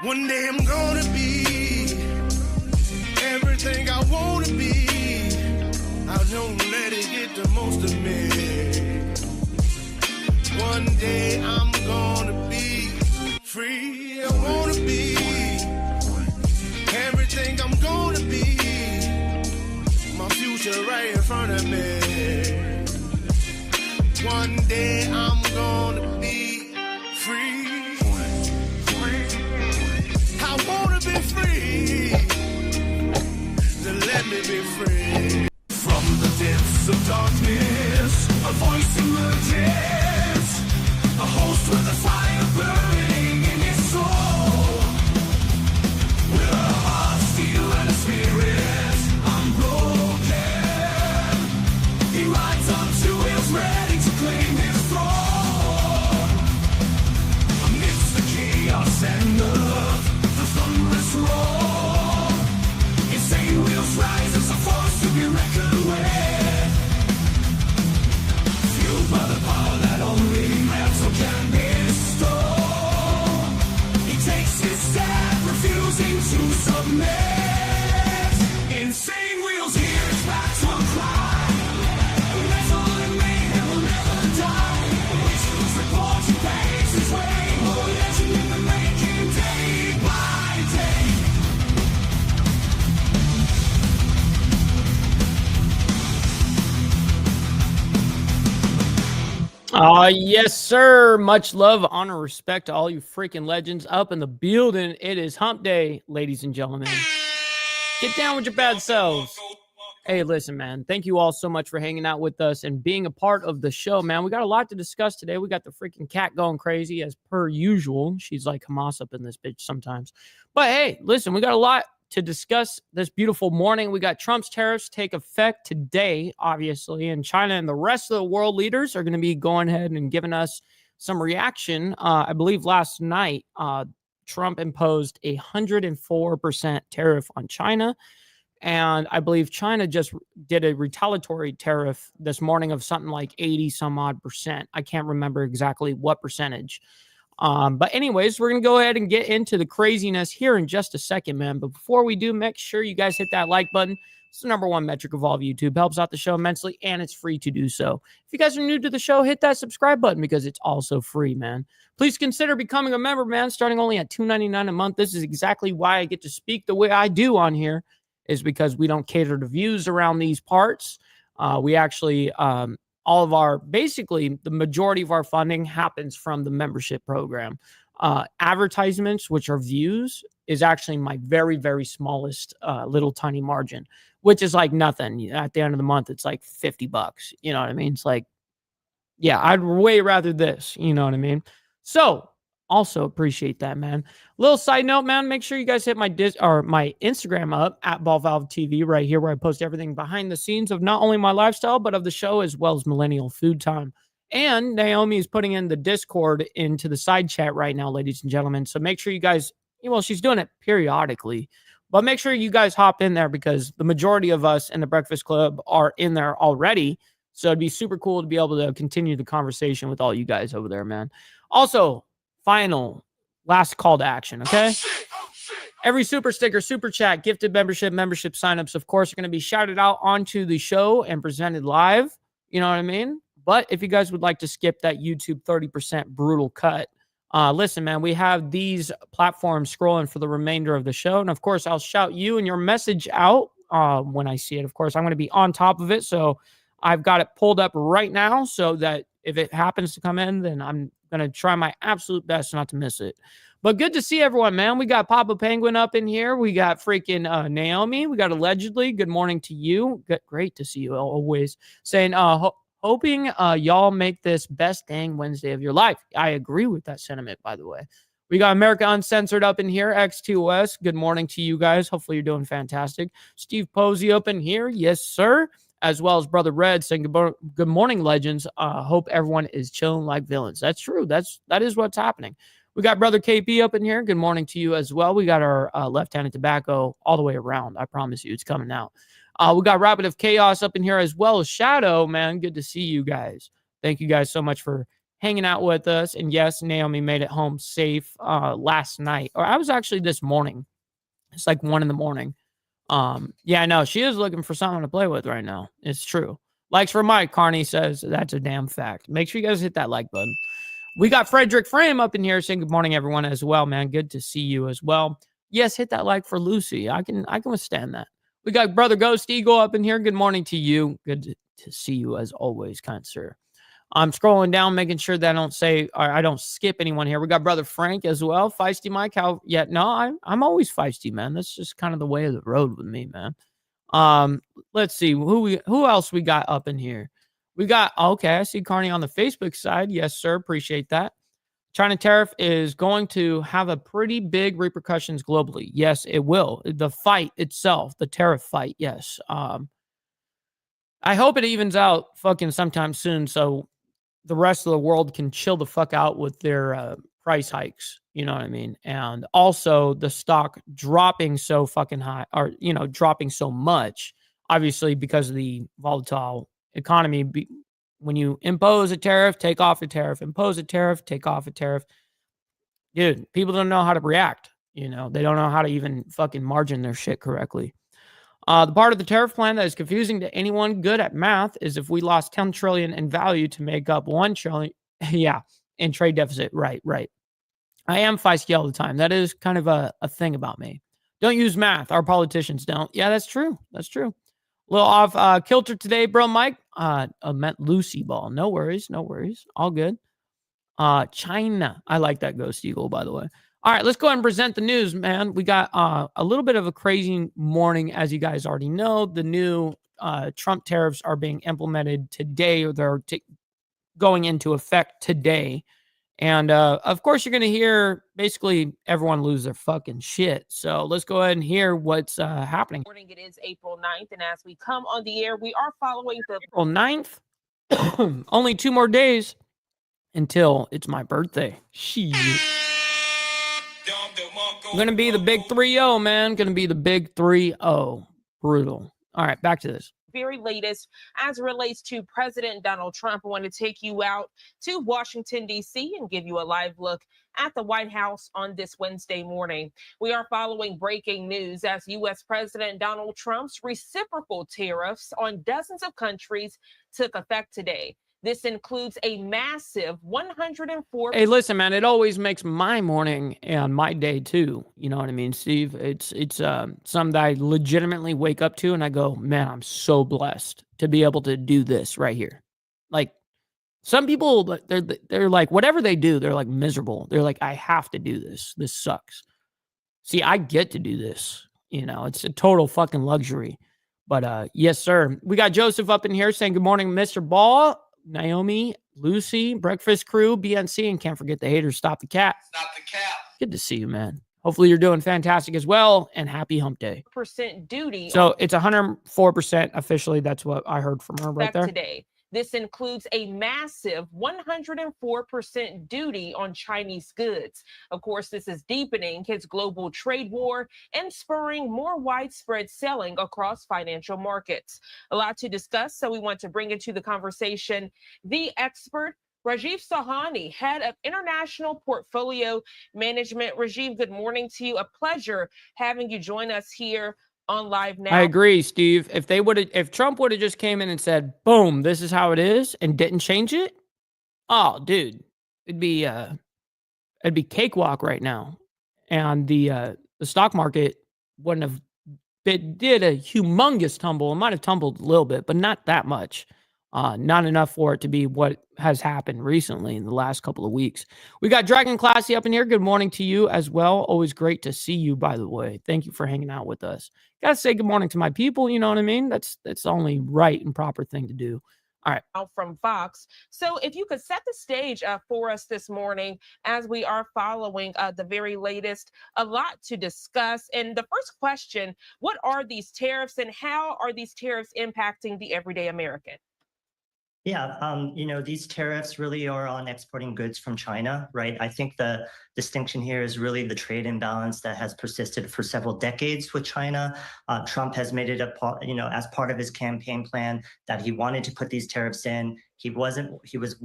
One day I'm gonna be everything I wanna be. I don't let it get the most of me. One day I'm gonna be free. I wanna be everything I'm gonna be. My future right in front of me. One day I'm gonna be free. I wanna be free. So let me be free. From the depths of darkness, a voice emerges. A host with a fire burning in his soul. With a heart, steel, and a spirit unbroken. He rides on two wheels, ready to claim his throne. Amidst the chaos and the thunderous roar, insane wheels rise as a force to be reckoned with. Fueled by the power that only metal can bestow, he takes his stand, refusing to submit. Insane wheels hear his battle cry. Metal and mayhem will never die. Whistles report he pays his way. Oh, legend in the making, day by day. Yes, sir. Much love, honor, respect to all you freaking legends up in the building. It is hump day, ladies and gentlemen. Get down with your bad selves. Hey, listen, man. Thank you all so much for hanging out with us and being a part of the show, man. We got a lot to discuss today. We got the freaking cat going crazy as per usual. She's like Hamas up in this bitch sometimes. But hey, listen, we got a lot to discuss this beautiful morning. We got Trump's tariffs take effect today, obviously, and China and the rest of the world leaders are going to be going ahead and giving us some reaction. I believe last night, Trump imposed a 104% tariff on China. And I believe China just did a retaliatory tariff this morning of something like 80 some odd percent. I can't remember exactly what percentage. But anyways, we're going to go ahead and get into the craziness here in just a second, man. But before we do, make sure you guys hit that like button. It's the #1 metric of all of YouTube. Helps out the show immensely, and it's free to do so. If you guys are new to the show, hit that subscribe button because it's also free, man. Please consider becoming a member, man, starting only at $2.99 a month. This is exactly why I get to speak the way I do on here, is because we don't cater to views around these parts. We actually... all of our, basically, the majority of our funding happens from the membership program. Advertisements, which are views, is actually my very, very smallest little tiny margin, which is like nothing. At the end of the month, it's like $50. You know what I mean? It's like, yeah, I'd way rather this. You know what I mean? So, also appreciate that, man. Little side note, man, make sure you guys hit my my Instagram up at BallValveTV right here, where I post everything behind the scenes of not only my lifestyle, but of the show, as well as Millennial Food Time. And Naomi is putting in the Discord into the side chat right now, ladies and gentlemen. So make sure you guys, well, she's doing it periodically, but make sure you guys hop in there because the majority of us in the Breakfast Club are in there already. So it'd be super cool to be able to continue the conversation with all you guys over there, man. Also, last call to action, okay? Every super sticker, super chat, gifted membership signups, of course, are going to be shouted out onto the show and presented live. You know what I mean? But if you guys would like to skip that YouTube 30% brutal cut, listen, man, we have these platforms scrolling for the remainder of the show. And, of course, I'll shout you and your message out when I see it. Of course, I'm going to be on top of it. So I've got it pulled up right now so that if it happens to come in, then I'm going to try my absolute best not to miss it. But good to see everyone, man. We got Papa Penguin up in here. We got freaking Naomi. We got Allegedly. Good morning to you. Great to see you always. Saying, hoping y'all make this best dang Wednesday of your life. I agree with that sentiment, by the way. We got America Uncensored up in here. X2OS. Good morning to you guys. Hopefully you're doing fantastic. Steve Posey up in here. Yes, sir. As well as Brother Red saying good morning, legends. Hope everyone is chilling like villains. That's true. That is what's happening. We got Brother KP up in here. Good morning to you as well. We got our left-handed tobacco all the way around. I promise you, it's coming out. We got Rabbit of Chaos up in here as well as Shadow, man. Good to see you guys. Thank you guys so much for hanging out with us. And yes, Naomi made it home safe last night, or I was actually this morning. It's like 1 a.m. Yeah, no, she is looking for someone to play with right now. It's true. Likes for Mike, Carney says that's a damn fact. Make sure you guys hit that like button. We got Frederick Frame up in here saying good morning, everyone, as well, man. Good to see you as well. Yes, hit that like for Lucy. I can withstand that. We got Brother Ghost Eagle up in here. Good morning to you. Good to see you as always, kind sir. I'm scrolling down, making sure that I don't skip anyone here. We got Brother Frank as well. Feisty Mike. I'm always feisty, man. That's just kind of the way of the road with me, man. Let's see who else we got up in here. We got, okay, I see Carney on the Facebook side. Yes, sir. Appreciate that. China tariff is going to have a pretty big repercussions globally. Yes, it will. The fight itself, the tariff fight, yes. I hope it evens out fucking sometime soon so the rest of the world can chill the fuck out with their price hikes. You know what I mean? And also the stock dropping so fucking high, or, dropping so much, obviously because of the volatile economy. When you impose a tariff, take off a tariff, impose a tariff, take off a tariff. Dude, people don't know how to react. They don't know how to even fucking margin their shit correctly. The part of the tariff plan that is confusing to anyone good at math is if we lost 10 trillion in value to make up 1 trillion, yeah, in trade deficit. Right. I am feisty all the time. That is kind of a thing about me. Don't use math. Our politicians don't. Yeah, that's true. A little off kilter today, bro, Mike. I meant Lucy ball. No worries. All good. China. I like that Ghost Eagle, by the way. All right, let's go ahead and present the news, man. We got a little bit of a crazy morning, as you guys already know. The new Trump tariffs are being implemented today, or they're going into effect today. And of course, you're going to hear basically everyone lose their fucking shit. So let's go ahead and hear what's happening. It is April 9th, and as we come on the air, we are following the April 9th. Only 2 more days until it's my birthday. Shit. Gonna be the big 3-0, man. Gonna be the big 3-0. Brutal. All right, back to this. Very latest as it relates to President Donald Trump. I want to take you out to Washington, D.C. and give you a live look at the White House on this Wednesday morning. We are following breaking news as U.S. President Donald Trump's reciprocal tariffs on dozens of countries took effect today. This includes a massive 104. Hey, listen, man, it always makes my morning and my day too. You know what I mean, Steve? It's something that I legitimately wake up to and I go, man, I'm so blessed to be able to do this right here. Like some people, they're like, whatever they do, they're like miserable. They're like, I have to do this. This sucks. See, I get to do this. It's a total fucking luxury. But yes, sir. We got Joseph up in here saying good morning, Mr. Ball. Naomi, Lucy, Breakfast Crew, BNC, and can't forget the haters. Stop the cat. Good to see you, man. Hopefully you're doing fantastic as well, and happy hump day. Percent duty. So it's 104% officially. That's what I heard from her right there. Today. This includes a massive 104% duty on Chinese goods. Of course, this is deepening his global trade war and spurring more widespread selling across financial markets. A lot to discuss, so we want to bring into the conversation the expert, Rajiv Sahani, head of international portfolio management. Rajiv, good morning to you. A pleasure having you join us here on live now. I agree, Steve. If Trump would have just came in and said, boom, this is how it is, and didn't change it, oh, dude, it'd be cakewalk right now. And the stock market wouldn't have did a humongous tumble. It might have tumbled a little bit, but not that much. Not enough for it to be what has happened recently in the last couple of weeks. We got Dragon Classy up in here. Good morning to you as well. Always great to see you, by the way. Thank you for hanging out with us. Gotta say good morning to my people. You know what I mean? That's the only right and proper thing to do. All right. From Fox. So if you could set the stage for us this morning as we are following the very latest, a lot to discuss. And the first question, what are these tariffs and how are these tariffs impacting the everyday American? Yeah, these tariffs really are on exporting goods from China, right? I think the distinction here is really the trade imbalance that has persisted for several decades with China. Trump has made it as part of his campaign plan that he wanted to put these tariffs in. He was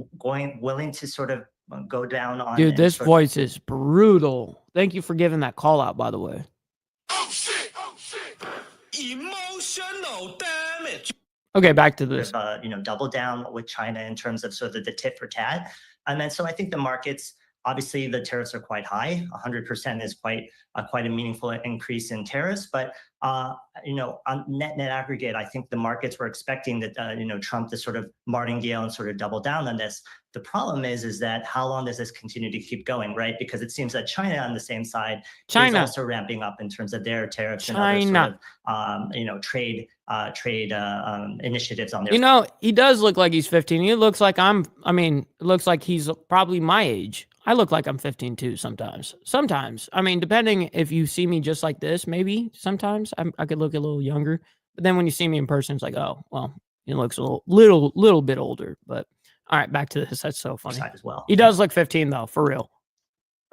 willing to sort of go down on. Dude, this voice is brutal. Thank you for giving that call out, by the way. Oh shit! Oh shit! Emotional damage. Okay, back to this. Double down with China in terms of sort of the tit for tat. And then so I think the markets, obviously the tariffs are quite high. 100% is quite a meaningful increase in tariffs. But on net aggregate, I think the markets were expecting that Trump to sort of martingale and sort of double down on this. The problem is that how long does this continue to keep going, right? Because it seems that China on the same side is also ramping up in terms of their tariffs and other sort of trade initiatives on their. He does look like he's 15. He looks like it looks like he's probably my age. I look like I'm 15 too sometimes. I mean, depending if you see me just like this, maybe sometimes I could look a little younger. But then when you see me in person, it's like, oh, well, he looks a little bit older. But all right, back to this. That's so funny. As well. He does look 15 though, for real.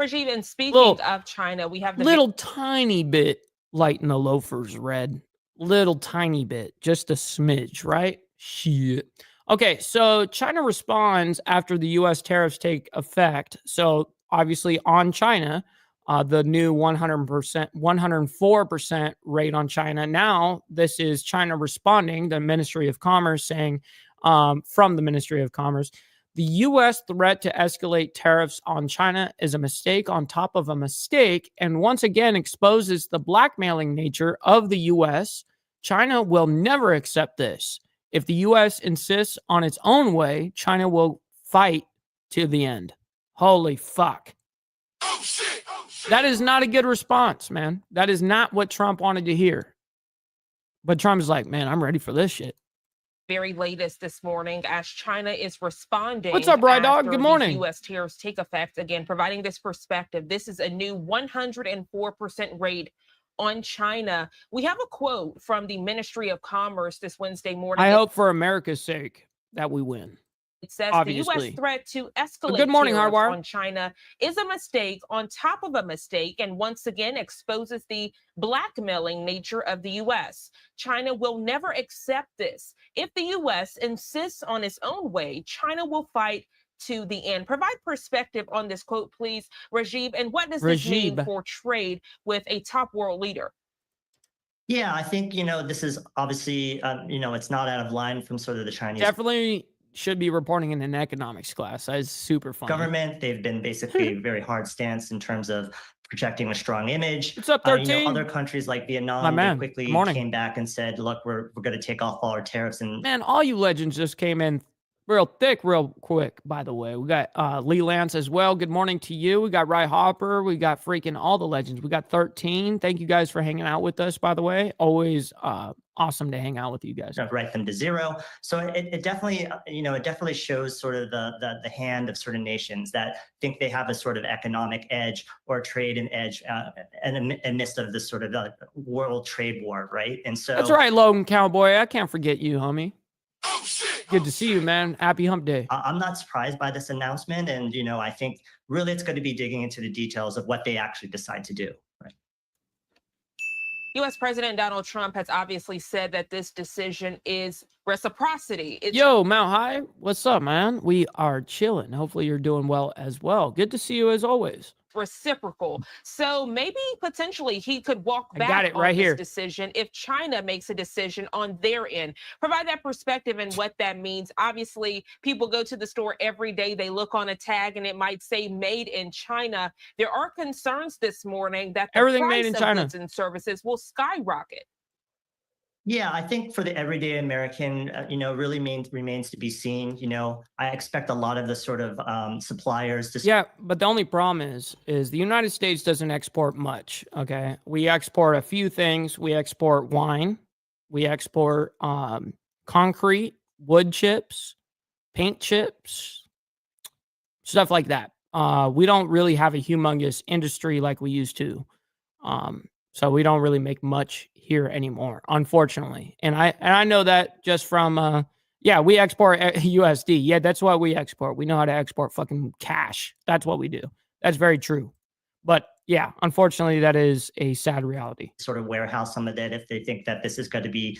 Rajiv, and speaking of China, we have the little tiny bit light in the loafers red. Little tiny bit, just a smidge, right? Shit. Okay, so China responds after the U.S. tariffs take effect. So obviously on China, the new 100%, 104% rate on China. Now this is China responding, the Ministry of Commerce saying from the Ministry of Commerce, the U.S. threat to escalate tariffs on China is a mistake on top of a mistake and once again exposes the blackmailing nature of the U.S. China will never accept this. If the U.S. insists on its own way, China will fight to the end. Holy fuck. Oh shit! Oh shit! That is not a good response, man. That is not what Trump wanted to hear. But Trump's like, man, I'm ready for this shit. Very latest this morning as China is responding. What's up, Rye Dog? Good morning. U.S. tariffs take effect again, providing this perspective. This is a new 104% rate on China. We have a quote from the Ministry of Commerce this Wednesday morning. I hope for America's sake that we win. It says obviously. The U.S. threat to escalate good morning, tariffs Hardwire. on China is a mistake on top of a mistake and once again exposes the blackmailing nature of the U.S. China will never accept this. If the U.S. insists on its own way, China will fight to the end. Provide perspective on this quote, please, Rajiv. And what does this mean for trade with a top world leader? Yeah, I think, this is obviously, it's not out of line from sort of the Chinese. Definitely should be reporting in an economics class. That is super fun. Government, they've been basically a very hard stance in terms of projecting a strong image. What's up, 13? Other countries like Vietnam, they quickly came back and said, look, we're going to take off all our tariffs. And man, all you legends just came in real thick, real quick, by the way. We got Lee Lance as well. Good morning to you. We got Rye Hopper. We got freaking all the legends. We got 13. Thank you guys for hanging out with us, by the way. Always awesome to hang out with you guys. Write them to zero. So it definitely, it definitely shows sort of the hand of certain nations that think they have a sort of economic edge or trade and edge in the midst of this sort of world trade war, right? And so that's right, Logan Cowboy. I can't forget you, homie. Oh shit! Good to see you, man. Happy hump day. I'm not surprised by this announcement. And, I think really it's going to be digging into the details of what they actually decide to do. Right. U.S. President Donald Trump has obviously said that this decision is reciprocity. Yo, Mount High, what's up, man? We are chilling. Hopefully you're doing well as well. Good to see you as always. Reciprocal. So maybe potentially he could walk back on this decision if China makes a decision on their end. Provide that perspective and what that means. Obviously, people go to the store every day. They look on a tag and it might say made in China. There are concerns this morning that the everything price made in of China goods and services will skyrocket. Yeah, I think for the everyday American, really remains to be seen. I expect a lot of the sort of suppliers to. Yeah, but the only problem is the United States doesn't export much. Okay, we export a few things. We export wine, we export concrete, wood chips, paint chips, stuff like that. We don't really have a humongous industry like we used to. So we don't really make much here anymore, unfortunately. And I know that just from we export USD. Yeah, that's what we export. We know how to export fucking cash. That's what we do. That's very true. But yeah, unfortunately, that is a sad reality. Sort of warehouse some of that if they think that this is going to be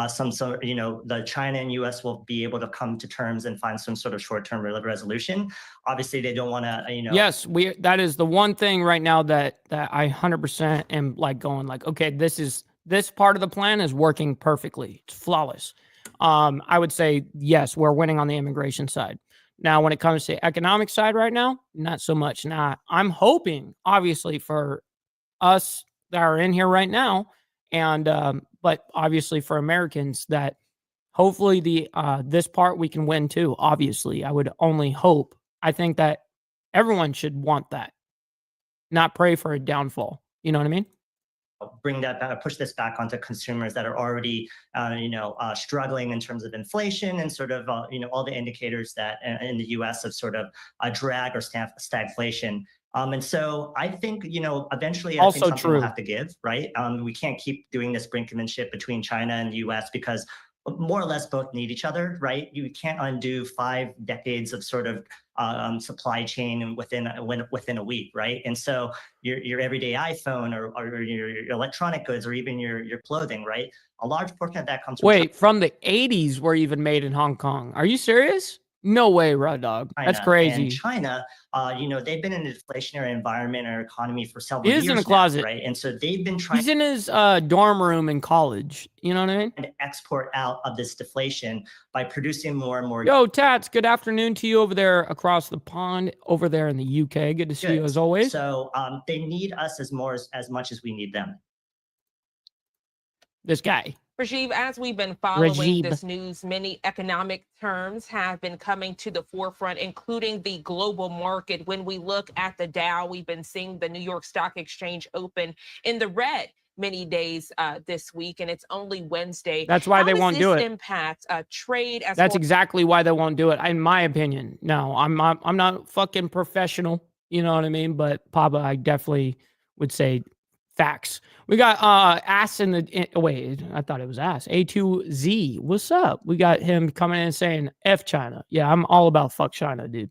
some sort, the China and U.S. will be able to come to terms and find some sort of short-term resolution. Obviously, they don't want to, Yes, that is the one thing right now that I 100% am like going like, okay, this part of the plan is working perfectly. It's flawless. I would say yes, we're winning on the immigration side. Now, when it comes to economic side right now, not so much. Now, I'm hoping, obviously, for us that are in here right now, and but obviously for Americans that hopefully this part we can win too. Obviously, I would only hope. I think that everyone should want that, not pray for a downfall. You know what I mean? bring that back, push this back onto consumers that are already, struggling in terms of inflation and sort of, all the indicators that in the U.S. of sort of a drag or stagflation. And so I think, eventually I think something will have to give, right? We can't keep doing this brinkmanship between China and the US because more or less both need each other, right? You can't undo 5 decades of sort of supply chain within a week, right? And so your everyday iPhone or your electronic goods or even your clothing, right? A large portion of that comes from China. From the 80s were even made in Hong Kong. Are you serious? No way, Rod Dog. That's crazy. And China, they've been in an deflationary environment or economy for several years. He's in a closet, now, right? And so they've been trying. He's in his dorm room in college. You know what I mean? And export out of this deflation by producing more and more. Yo, Tats, good afternoon to you over there across the pond, over there in the UK. Good to see you as always. So they need us as much as we need them. This guy. Rajiv, as we've been following this news, many economic terms have been coming to the forefront, including the global market. When we look at the Dow, we've been seeing the New York Stock Exchange open in the red many days this week, and it's only Wednesday. That's why they won't do it. Impact trade? That's exactly why they won't do it, in my opinion. No, I'm not fucking professional. You know what I mean? But Papa, I definitely would say facts. We got Ass in the wait, I thought it was Ass. A2Z. What's up? We got him coming in and saying F China. Yeah, I'm all about fuck China, dude.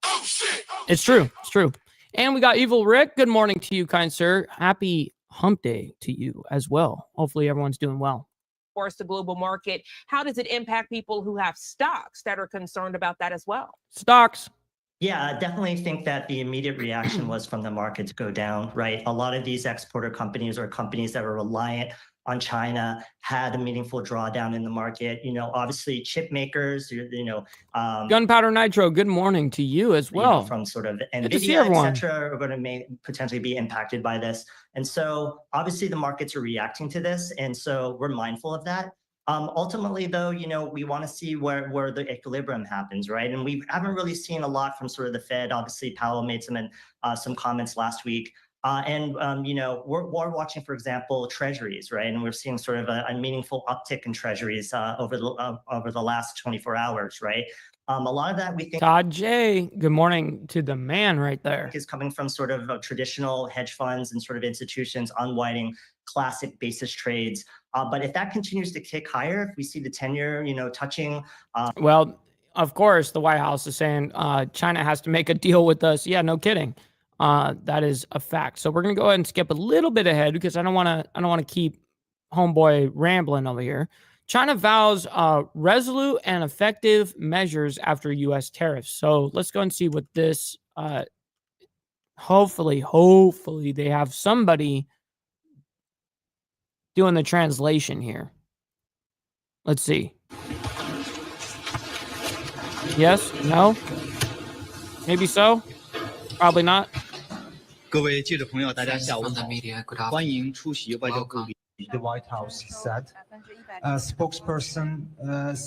Oh, shit. It's true. It's true. And we got Evil Rick. Good morning to you, kind sir. Happy hump day to you as well. Hopefully everyone's doing well. Of course, the global market. How does it impact people who have stocks that are concerned about that as well? Stocks. Yeah, I definitely think that the immediate reaction was from the market to go down, right? A lot of these exporter companies or companies that are reliant on China had a meaningful drawdown in the market. Obviously chip makers, Gunpowder Nitro, good morning to you as well. From sort of NVIDIA, et cetera, are going to potentially be impacted by this. And so obviously the markets are reacting to this. And so we're mindful of that. Ultimately, though, we want to see where the equilibrium happens, right? And we haven't really seen a lot from sort of the Fed. Obviously, Powell made some comments last week. We're watching, for example, treasuries, right? And we're seeing sort of a meaningful uptick in treasuries over the last 24 hours, right? A lot of that we think. Todd J, good morning to the man right there. Is coming from sort of traditional hedge funds and sort of institutions unwinding classic basis trades. But if that continues to kick higher, if we see the 10-year, touching. Well, of course, the White House is saying China has to make a deal with us. Yeah, no kidding. That is a fact. So we're gonna go ahead and skip a little bit ahead because I don't want to keep homeboy rambling over here. China vows resolute and effective measures after U.S. tariffs. So let's go and see what this. Hopefully, they have somebody doing the translation here. Let's see. Yes? No? Maybe so? Probably not. 各位记者朋友，大家下午好，欢迎出席外交部。The White House said, spokesperson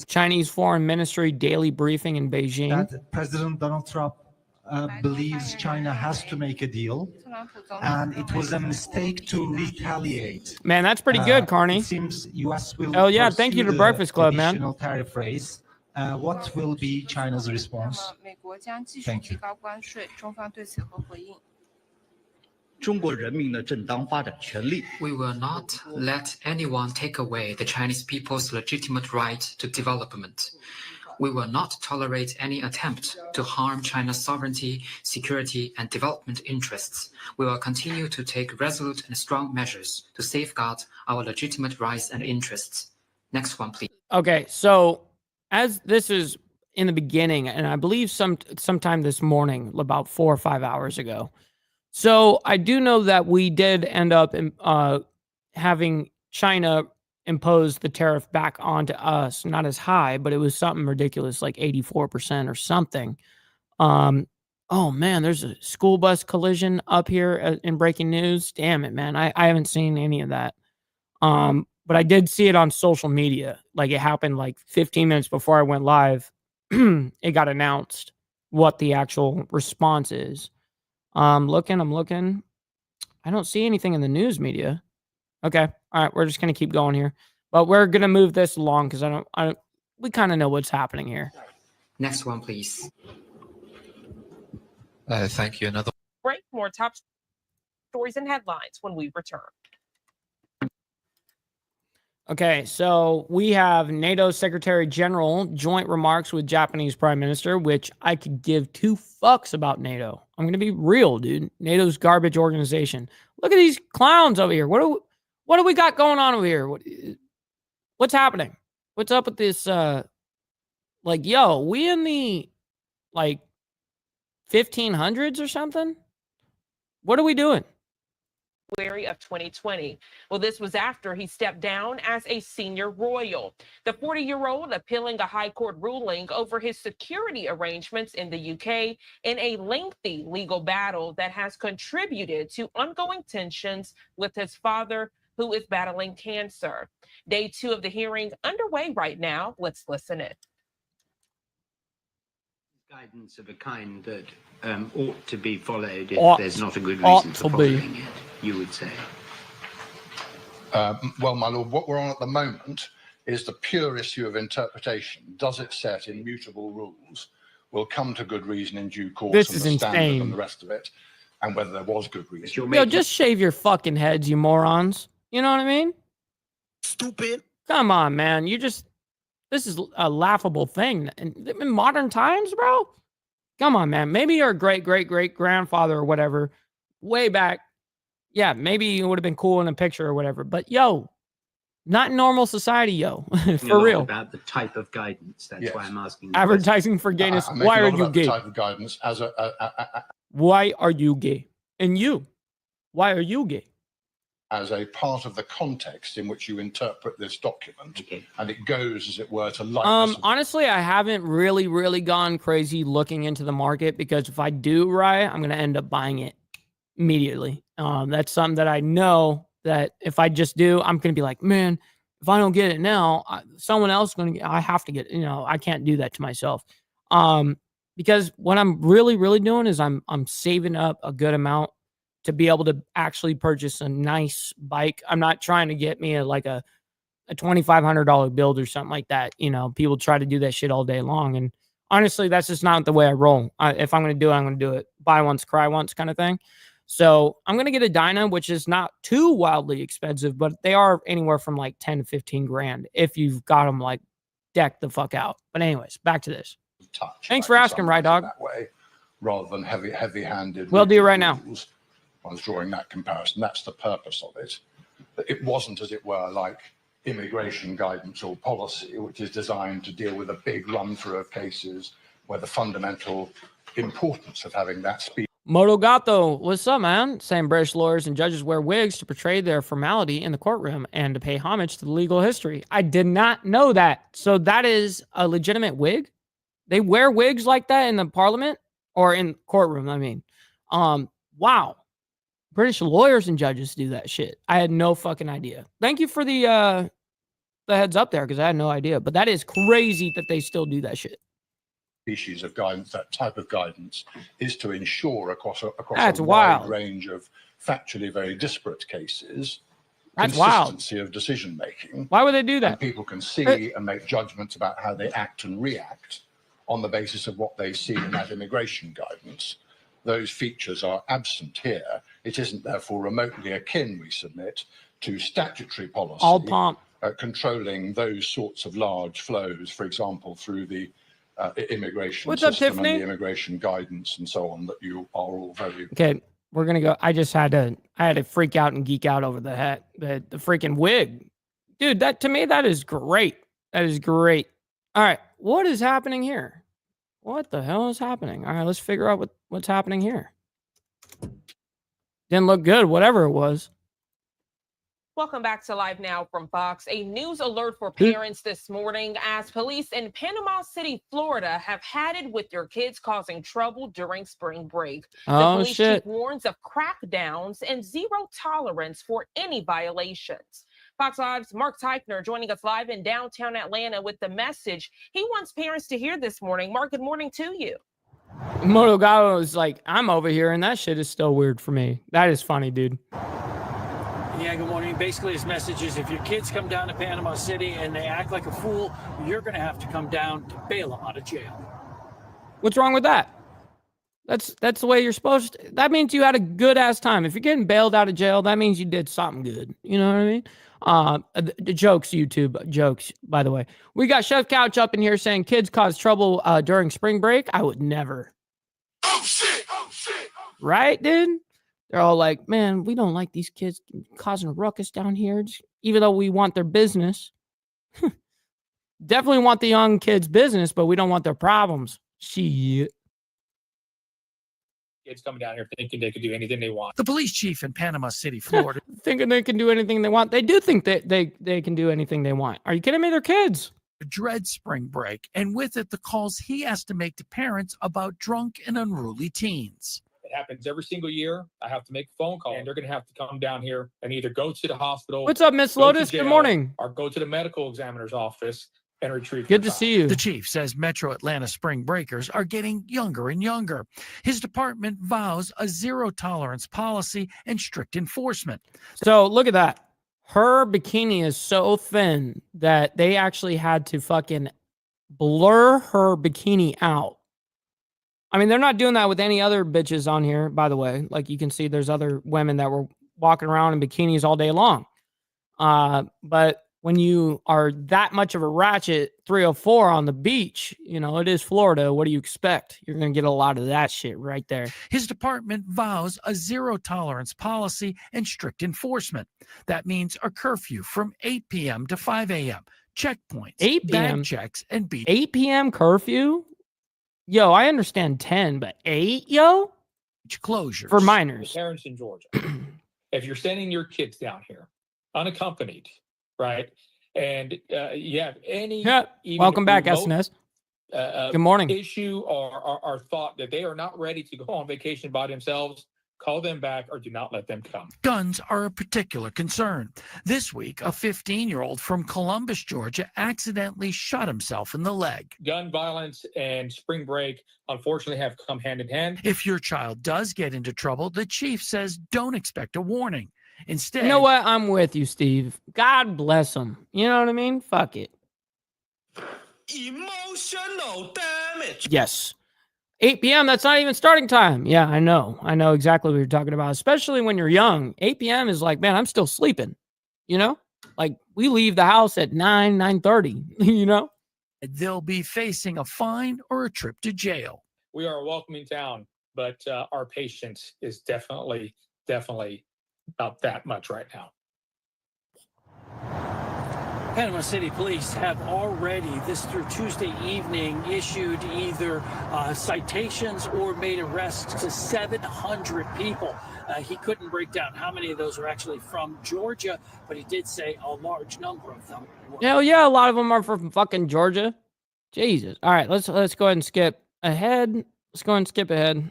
Chinese Foreign Ministry daily briefing in Beijing. That President Donald Trump believes China has to make a deal, and it was a mistake to retaliate. Man, that's pretty good, Carney. It seems U.S. will. Oh yeah, thank you to Breakfast Club, man. Tariff raise. What will be China's response? Thank you. 中国人民的正当发展权利。We will not let anyone take away the Chinese people's legitimate right to development. We will not tolerate any attempt to harm China's sovereignty, security, and development interests. We will continue to take resolute and strong measures to safeguard our legitimate rights and interests. Next one, please. Okay, so as this is in the beginning, and I believe sometime this morning, about 4 or 5 hours ago. So I do know that we did end up having China impose the tariff back onto us, not as high, but it was something ridiculous, like 84% or something. Oh man, there's a school bus collision up here in breaking news. Damn it, man. I haven't seen any of that. But I did see it on social media. Like it happened like 15 minutes before I went live. It got announced what the actual response is. I'm looking. I don't see anything in the news media. Okay. All right. We're just going to keep going here, but we're going to move this along because we kind of know what's happening here. Next one, please. Thank you. Another Break. More top stories and headlines when we return. Okay, so we have NATO Secretary General joint remarks with Japanese Prime Minister, which I could give 2 fucks about NATO. I'm going to be real, dude. NATO's garbage organization. Look at these clowns over here. What do we got going on over here? What's happening? What's up with this? Like, yo, we in the like 1500s or something? What are we doing? February of 2020. Well, this was after he stepped down as a senior royal. The 40-year-old appealing a high court ruling over his security arrangements in the UK in a lengthy legal battle that has contributed to ongoing tensions with his father, who is battling cancer. Day 2 of the hearing underway right now. Let's listen in. Guidance of a kind that ought to be followed if there's not a good reason for following it, you would say? Well, my lord, what we're on at the moment is the pure issue of interpretation. Does it set immutable rules? We'll come to good reason in due course. This and is the standard insane. and the rest of it, and whether there was good reason. Yo, just shave your fucking heads, you morons. You know what I mean? Stupid. Come on, man. This is a laughable thing in modern times, bro. Come on, man. Maybe your great-great-great-grandfather or whatever, way back. Yeah, maybe it would have been cool in a picture or whatever. But yo, not in normal society, yo. For real. About the type of guidance. That's why I'm asking. Advertising for gayness. Why are you gay? Type of guidance as Why are you gay? And you, why are you gay? As a part of the context in which you interpret this document, and it goes, as it were, to likeness. Honestly, I haven't really gone crazy looking into the market, because if I do, right, I'm gonna end up buying it immediately. That's something that I know that if I just do, I'm gonna be like, man, if I don't get it now, someone else is gonna get. I have to get. I can't do that to myself. Because what I'm really doing is I'm saving up a good amount to be able to actually purchase a nice bike. I'm not trying to get me a $2,500 build or something like that. People try to do that shit all day long. And honestly, that's just not the way I roll. If I'm going to do it, I'm going to do it. Buy once, cry once kind of thing. So I'm going to get a Dyna, which is not too wildly expensive, but they are anywhere from like 10 to 15 grand if you've got them like decked the fuck out. But anyways, back to this. Thanks for asking, Right Dog. That way, rather than heavy-handed. We'll do it right now. I was drawing that comparison. That's the purpose of it. It wasn't, as it were, like immigration guidance or policy, which is designed to deal with a big run-through of cases where the fundamental importance of having that speed. Motogato, what's up, man? Saying British lawyers and judges wear wigs to portray their formality in the courtroom and to pay homage to the legal history. I did not know that. So that is a legitimate wig? They wear wigs like that in the parliament or in courtroom, I mean. Wow. British lawyers and judges do that shit. I had no fucking idea. Thank you for the heads up there, because I had no idea. But that is crazy that they still do that shit. Species of guidance, that type of guidance, is to ensure across a wild wide range of factually very disparate cases, That's consistency wild. of decision making. Why would they do that? And people can see and make judgments about how they act and react on the basis of what they see in that immigration guidance. Those features are absent here. It isn't therefore remotely akin, we submit, to statutory policy. All pomp. Controlling those sorts of large flows, for example, through the immigration What's system up, Tiffany? and the immigration guidance and so on that you are all very... Okay, we're going to go. I had to freak out and geek out over the hat, the freaking wig. Dude, that to me, that is great. That is great. All right. What is happening here? What the hell is happening? All right, let's figure out what's happening here. Didn't look good, whatever it was. Welcome back to Live Now from Fox. A news alert for parents this morning as police in Panama City, Florida have had it with their kids causing trouble during spring break. The police chief warns of crackdowns and zero tolerance for any violations. Fox Live's Mark Teichner joining us live in downtown Atlanta with the message he wants parents to hear this morning. Mark, good morning to you. Moto Galo is like, I'm over here, and that shit is still weird for me. That is funny, dude. Yeah, good morning. Basically, his message is if your kids come down to Panama City and they act like a fool, you're going to have to come down to bail them out of jail. What's wrong with that? That's the way you're supposed to. That means you had a good-ass time. If you're getting bailed out of jail, that means you did something good. You know what I mean? The jokes, YouTube jokes, by the way. We got Chef Couch up in here saying kids cause trouble during spring break. I would never. Oh shit! Oh shit! Right, dude? They're all like, man, we don't like these kids causing a ruckus down here, even though we want their business. Definitely want the young kids' business, but we don't want their problems. Shit. Kids coming down here thinking they could do anything they want. The police chief in Panama City, Florida. Thinking they can do anything they want. They do think that they can do anything they want. Are you kidding me? They're kids. Dread spring break, and with it, the calls he has to make to parents about drunk and unruly teens. It happens every single year. I have to make a phone call, and they're going to have to come down here and either go to the hospital. What's up, Miss Lotus? Good morning. Or go to the medical examiner's office and retrieve. Good to see you. The chief says Metro Atlanta spring breakers are getting younger and younger. His department vows a zero tolerance policy and strict enforcement. So look at that. Her bikini is so thin that they actually had to fucking blur her bikini out. I mean, they're not doing that with any other bitches on here, by the way. Like you can see there's other women that were walking around in bikinis all day long. But when you are that much of a ratchet 304 on the beach, you know, it is Florida. What do you expect? You're going to get a lot of that shit right there. His department vows a zero tolerance policy and strict enforcement. That means a curfew from 8 p.m. to 5 a.m. Checkpoints, 8 p.m. bag checks, and beat. 8 p.m. curfew? Yo, I understand 10, but 8, yo? Closures. For minors. Parents in Georgia. If you're sending your kids down here unaccompanied, right? And you have any welcome back, SNS. Good morning. Issue or thought that they are not ready to go on vacation by themselves, call them back or do not let them come. Guns are a particular concern. This week, a 15-year-old from Columbus, Georgia, accidentally shot himself in the leg. Gun violence and spring break, unfortunately, have come hand in hand. If your child does get into trouble, the chief says don't expect a warning. Instead, you know what? I'm with you, Steve. God bless him. You know what I mean? Fuck it. Emotional damage. Yes. 8 p.m. That's not even starting time. Yeah, I know. I know exactly what you're talking about, especially when you're young. 8 p.m. is like, man, I'm still sleeping. You know? Like, we leave the house at 9:30, you know? They'll be facing a fine or a trip to jail. We are a welcoming town, but our patience is definitely about that much right now. Panama City Police have already, this through Tuesday evening, issued either citations or made arrests to 700 people. He couldn't break down how many of those are actually from Georgia, but he did say a large number of them were. Hell yeah, a lot of them are from fucking Georgia. Jesus. All right, let's go ahead and skip ahead. Let's go and skip ahead.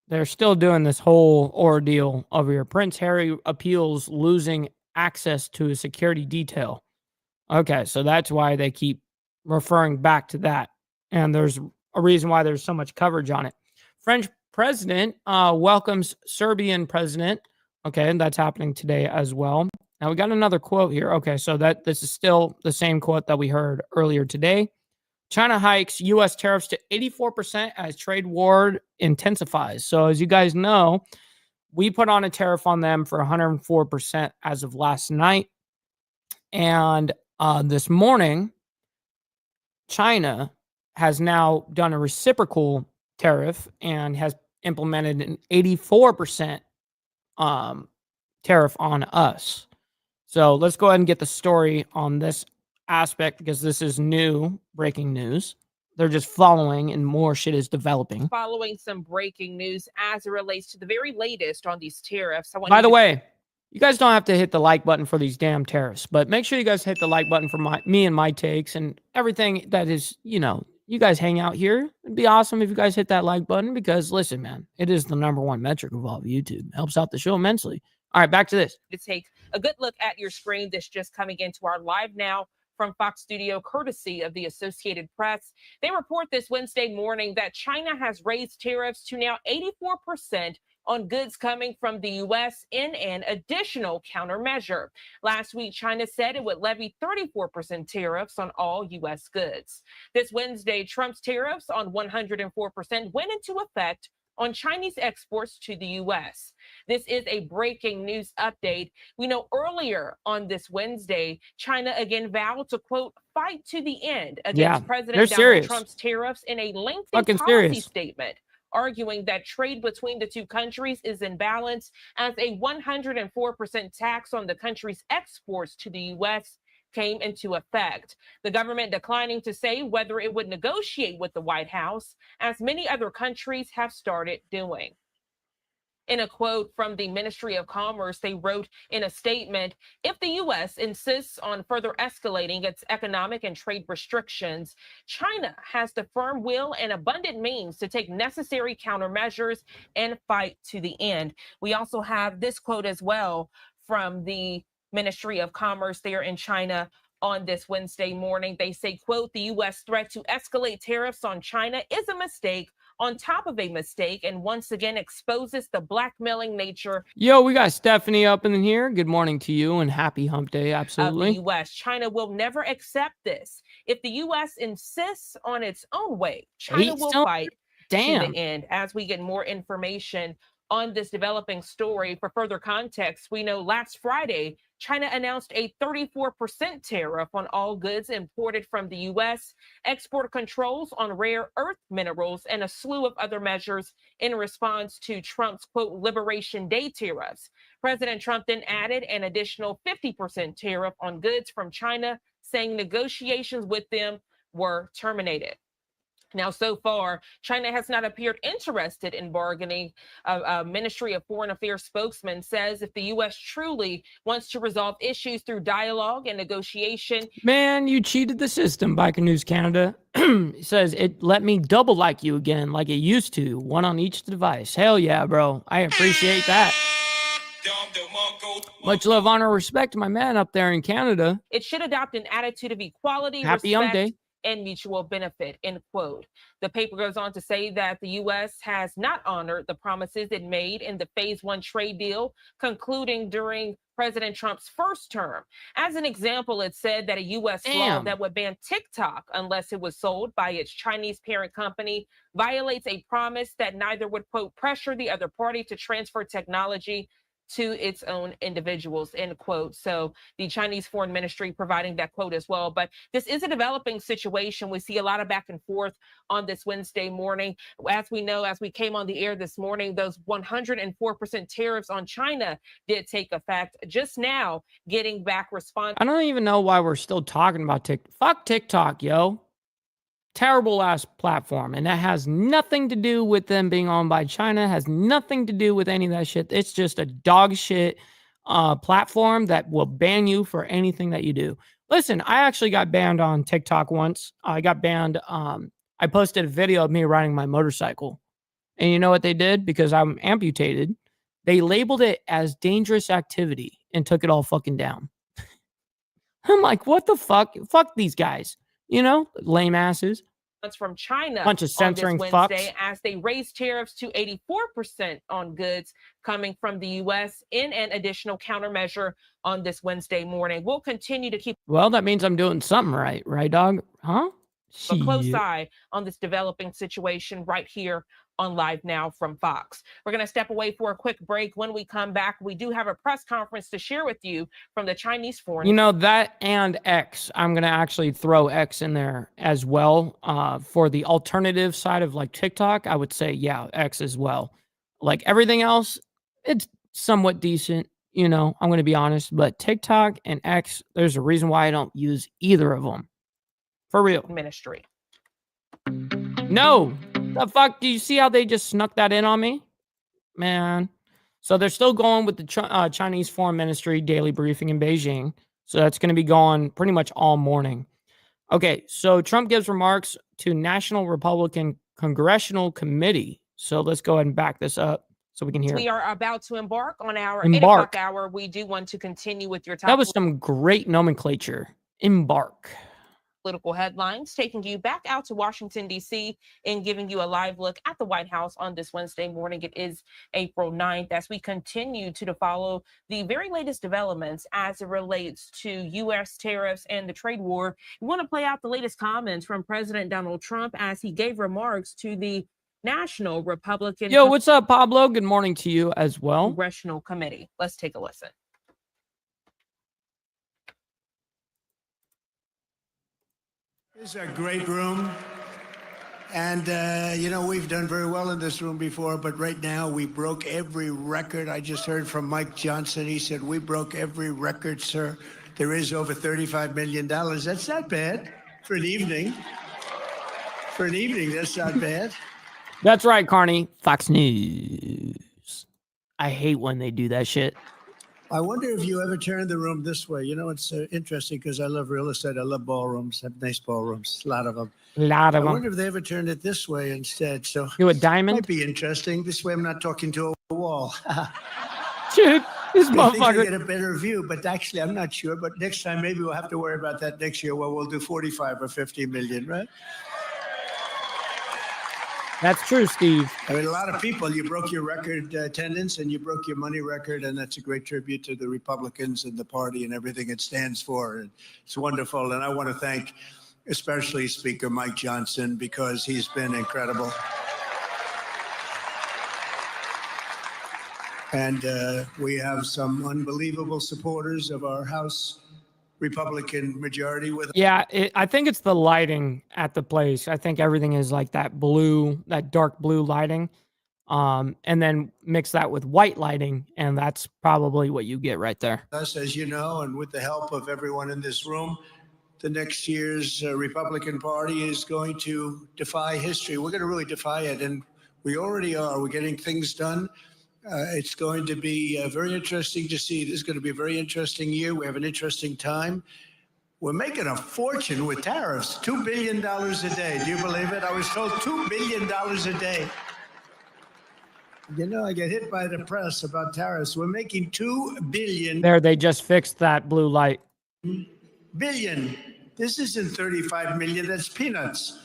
They're still doing this whole ordeal over here. Prince Harry appeals losing access to a security detail. Okay, so that's why they keep referring back to that. And there's a reason why there's so much coverage on it. French president welcomes Serbian president. Okay, and that's happening today as well. Now we got another quote here. Okay, so this is still the same quote that we heard earlier today. China hikes U.S. tariffs to 84% as trade war intensifies. So as you guys know, we put on a tariff on them for 104% as of last night. And this morning, China has now done a reciprocal tariff and has implemented an 84% tariff on us. So let's go ahead and get the story on this aspect because this is new breaking news. They're just following and more shit is developing. Following some breaking news as it relates to the very latest on these tariffs. By the way, you guys don't have to hit the like button for these damn tariffs, but make sure you guys hit the like button for me and my takes and everything that is, you guys hang out here. It'd be awesome if you guys hit that like button because listen, man, it is the #1 metric of all of YouTube. It helps out the show immensely. All right, back to this. To take a good look at your screen, this just coming into our live now from Fox Studio, courtesy of the Associated Press. They report this Wednesday morning that China has raised tariffs to now 84% on goods coming from the U.S. in an additional countermeasure. Last week, China said it would levy 34% tariffs on all U.S. goods. This Wednesday, Trump's tariffs on 104% went into effect on Chinese exports to the U.S. This is a breaking news update. We know earlier on this Wednesday, China again vowed to, quote, fight to the end against President Donald Trump's tariffs in a lengthy policy statement, arguing that trade between the two countries is in balance as a 104% tax on the country's exports to the U.S. came into effect. The government declining to say whether it would negotiate with the White House, as many other countries have started doing. In a quote from the Ministry of Commerce, they wrote in a statement, if the U.S. insists on further escalating its economic and trade restrictions, China has the firm will and abundant means to take necessary countermeasures and fight to the end. We also have this quote as well from the Ministry of Commerce there in China on this Wednesday morning. They say, quote, the U.S. threat to escalate tariffs on China is a mistake on top of a mistake and once again exposes the blackmailing nature. Yo, we got Stephanie up in here. Good morning to you and happy hump day. Absolutely. Of the U.S. China will never accept this. If the U.S. insists on its own way, China will fight to the end. As we get more information on this developing story, for further context, we know last Friday, China announced a 34% tariff on all goods imported from the U.S., export controls on rare earth minerals, and a slew of other measures in response to Trump's, quote, Liberation Day tariffs. President Trump then added an additional 50% tariff on goods from China, saying negotiations with them were terminated. Now, so far, China has not appeared interested in bargaining. A Ministry of Foreign Affairs spokesman says if the U.S. truly wants to resolve issues through dialogue and negotiation. Man, you cheated the system, Biker News Canada. It says it let me double like you again, like it used to, one on each device. Hell yeah, bro. I appreciate that. Much love, honor, respect to my man up there in Canada. It should adopt an attitude of equality, happy respect, day. And mutual benefit, end quote. The paper goes on to say that the U.S. has not honored the promises it made in the Phase 1 trade deal, concluding during President Trump's first term. As an example, it said that a U.S. law that would ban TikTok unless it was sold by its Chinese parent company violates a promise that neither would, quote, pressure the other party to transfer technology to its own individuals, end quote. So the Chinese Foreign Ministry providing that quote as well. But this is a developing situation. We see a lot of back and forth on this Wednesday morning. As we know, as we came on the air this morning, those 104% tariffs on China did take effect just now, getting back response. I don't even know why we're still talking about TikTok. Fuck TikTok, yo. Terrible ass platform, and that has nothing to do with them being owned by China, has nothing to do with any of that shit. It's just a dog shit platform that will ban you for anything that you do. Listen, I actually got banned on TikTok once. I got banned. I posted a video of me riding my motorcycle, and you know what they did? Because I'm amputated, they labeled it as dangerous activity and took it all fucking down. I'm like, what the fuck? Fuck these guys. You know, lame asses. From China bunch of censoring on this Wednesday, as they raised tariffs to 84% on goods coming from the U.S. in an additional countermeasure on this Wednesday morning. We'll continue to keep. Well, that means I'm doing something right, dog? Huh? A close eye on this developing situation right here on Live Now from Fox. We're going to step away for a quick break. When we come back, we do have a press conference to share with you from the Chinese Foreign. You know, that and X. I'm going to actually throw X in there as well. For the alternative side of like TikTok, I would say, yeah, X as well. Like everything else, it's somewhat decent. I'm going to be honest, but TikTok and X, there's a reason why I don't use either of them. For real. Ministry. No. The fuck? Do you see how they just snuck that in on me? Man. So they're still going with the Chinese Foreign Ministry daily briefing in Beijing. So that's going to be going pretty much all morning. Okay, so Trump gives remarks to National Republican Congressional Committee. So let's go ahead and back this up so we can hear. We are about to embark on our 8 o'clock hour. We do want to continue with your top. That was some great nomenclature. Embark. Political headlines, taking you back out to Washington, D.C., and giving you a live look at the White House on this Wednesday morning. It is April 9th as we continue to follow the very latest developments as it relates to U.S. tariffs and the trade war. We want to play out the latest comments from President Donald Trump as he gave remarks to the National Republican. Yo, what's up, Pablo? Good morning to you as well. Congressional Committee. Let's take a listen. This is a great room. And, we've done very well in this room before, but right now we broke every record. I just heard from Mike Johnson. He said, we broke every record, sir. There is over $35 million. That's not bad for an evening. For an evening, that's not bad. That's right, Carney. Fox News. I hate when they do that shit. I wonder if you ever turn the room this way. It's interesting because I love real estate. I love ballrooms. I have nice ballrooms, a lot of them. I wonder if they ever turned it this way instead. So you a diamond? Might be interesting. This way I'm not talking to a wall. Dude, this motherfucker. I think I get a better view, but actually I'm not sure. But next time maybe we'll have to worry about that next year. Well, we'll do 45 or 50 million, right? That's true, Steve. I mean, a lot of people, you broke your record attendance and you broke your money record, and that's a great tribute to the Republicans and the party and everything it stands for. And it's wonderful. And I want to thank especially Speaker Mike Johnson because he's been incredible. And we have some unbelievable supporters of our House Republican majority with. Yeah, I think it's the lighting at the place. I think everything is like that blue, that dark blue lighting. And then mix that with white lighting, and that's probably what you get right there. Us, as you know, and with the help of everyone in this room, the next year's Republican Party is going to defy history. We're going to really defy it, and we already are. We're getting things done. It's going to be very interesting to see. This is going to be a very interesting year. We have an interesting time. We're making a fortune with tariffs, $2 billion a day. Do you believe it? I was told $2 billion a day. I get hit by the press about tariffs. We're making $2 billion. There, they just fixed that blue light. Billion. This isn't 35 million. That's peanuts.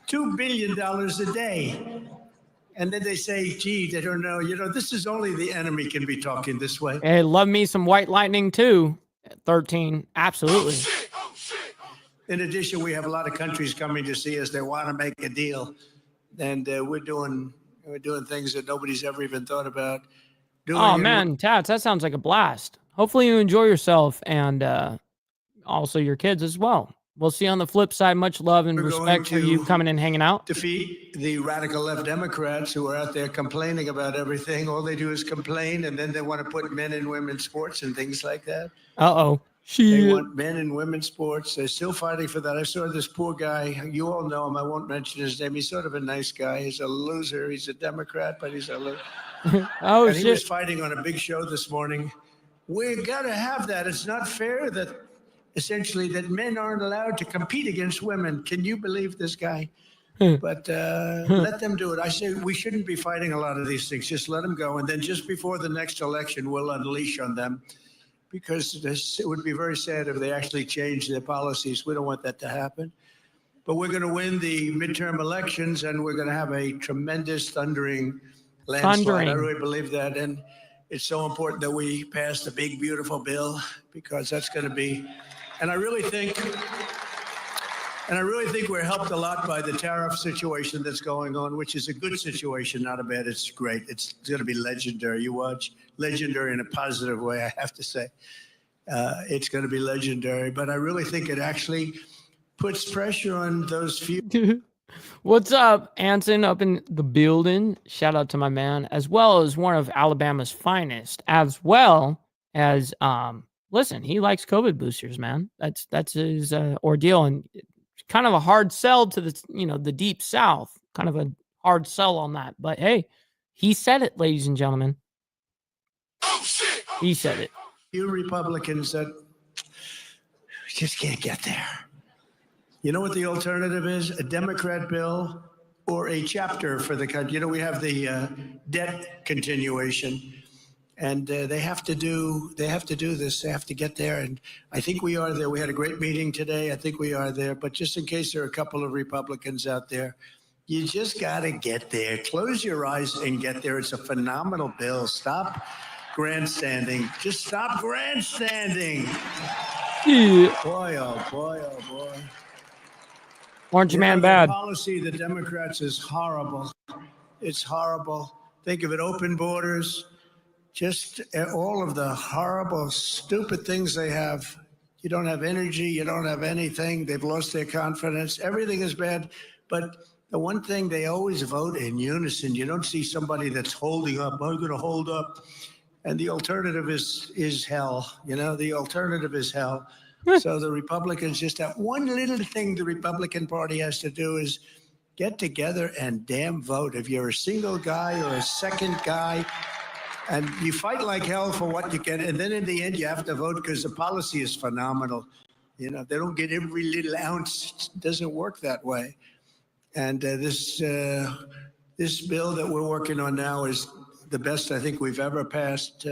$2 billion a day. And then they say, gee, they don't know. This is only the enemy can be talking this way. Hey, love me some white lightning too. 13, absolutely. In addition, we have a lot of countries coming to see us. They want to make a deal. And we're doing things that nobody's ever even thought about doing. Oh, man, Tats, that sounds like a blast. Hopefully you enjoy yourself and also your kids as well. We'll see you on the flip side. Much love and respect for you coming and hanging out. Defeat the radical left Democrats who are out there complaining about everything. All they do is complain, and then they want to put men and women sports and things like that. Uh-oh. They want men and women sports. They're still fighting for that. I saw this poor guy. You all know him. I won't mention his name. He's sort of a nice guy. He's a loser. He's a Democrat, but he's a loser. Oh, and shit. He was fighting on a big show this morning. We've got to have that. It's not fair that essentially that men aren't allowed to compete against women. Can you believe this guy? But let them do it. I say we shouldn't be fighting a lot of these things. Just let them go. And then just before the next election, we'll unleash on them because it would be very sad if they actually change their policies. We don't want that to happen. But we're going to win the midterm elections, and we're going to have a tremendous thundering landslide. I really believe that. And it's so important that we pass the big, beautiful bill because that's going to be. And I really think we're helped a lot by the tariff situation that's going on, which is a good situation, not a bad. It's great. It's going to be legendary. You watch, legendary in a positive way, I have to say. It's going to be legendary. But I really think it actually puts pressure on those few. What's up, Anson, up in the building? Shout out to my man, as well as one of Alabama's finest, as well as listen, he likes COVID boosters, man. That's his ordeal, and kind of a hard sell to the the deep South. Kind of a hard sell on that, but hey, he said it, ladies and gentlemen. He said it. You Republicans that just can't get there. You know what the alternative is? A Democrat bill or a chapter for the country. We have the debt continuation, and they have to do this. They have to get there, and I think we are there. We had a great meeting today. I think we are there. But just in case there are a couple of Republicans out there, you just got to get there. Close your eyes and get there. It's a phenomenal bill. Stop grandstanding. Just stop grandstanding. Yeah. Boy, oh boy, oh boy. Orange man bad. The policy of the Democrats is horrible. It's horrible. Think of it, open borders, just all of the horrible, stupid things they have. You don't have energy. You don't have anything. They've lost their confidence. Everything is bad. But the one thing, they always vote in unison. You don't see somebody that's holding up. I'm going to hold up. And the alternative is hell. The alternative is hell. So the Republicans just have one little thing the Republican Party has to do is get together and damn vote. If you're a single guy or a second guy, and you fight like hell for what you get, and then in the end you have to vote because the policy is phenomenal. They don't get every little ounce. It doesn't work that way. And this bill that we're working on now is the best I think we've ever passed,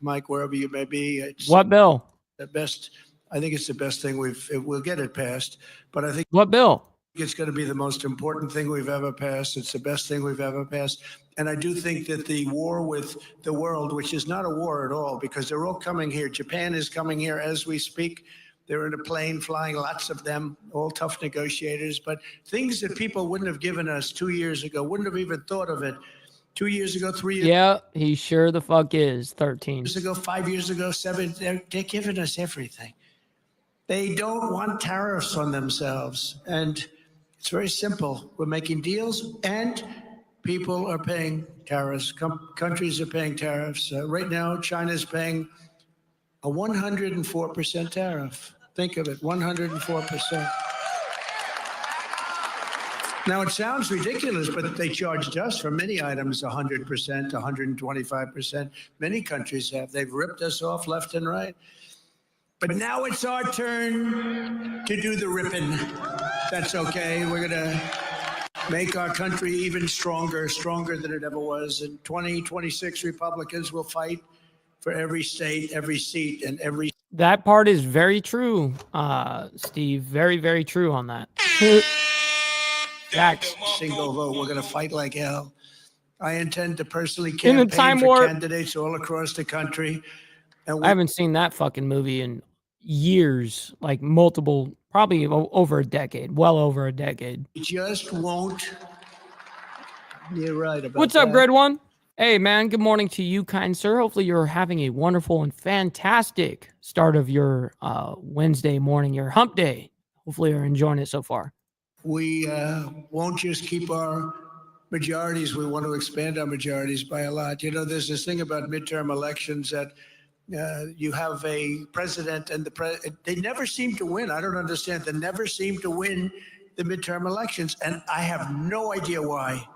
Mike, wherever you may be. It's what bill? The best. I think it's the best thing we'll get it passed. But I think what bill? It's going to be the most important thing we've ever passed. It's the best thing we've ever passed. And I do think that the war with the world, which is not a war at all, because they're all coming here. Japan is coming here as we speak. They're in a plane flying, lots of them, all tough negotiators. But things that people wouldn't have given us 2 years ago, wouldn't have even thought of it 2 years ago, 3 years ago. Yeah, he sure the fuck is. 13 years ago, 5 years ago, 7. They're giving us everything. They don't want tariffs on themselves. And it's very simple. We're making deals and people are paying tariffs. Countries are paying tariffs. Right now, China's paying a 104% tariff. Think of it, 104%. Now, it sounds ridiculous, but they charged us for many items 100%, 125%. Many countries have. They've ripped us off left and right. But now it's our turn to do the ripping. That's okay. We're going to make our country even stronger than it ever was. And 2026 Republicans will fight for every state, every seat, and every... That part is very true, Steve. Very, very true on that. Facts. Single vote. We're going to fight like hell. I intend to personally campaign for candidates all across the country. And I haven't seen that fucking movie in years, like multiple, probably over a decade, well over a decade. It just won't. You're right about What's up, Grid One? Hey, man, good morning to you, kind sir. Hopefully you're having a wonderful and fantastic start of your Wednesday morning, your hump day. Hopefully you're enjoying it so far. We won't just keep our majorities. We want to expand our majorities by a lot. There's this thing about midterm elections that you have a president and they never seem to win. I don't understand. They never seem to win the midterm elections. And I have no idea why.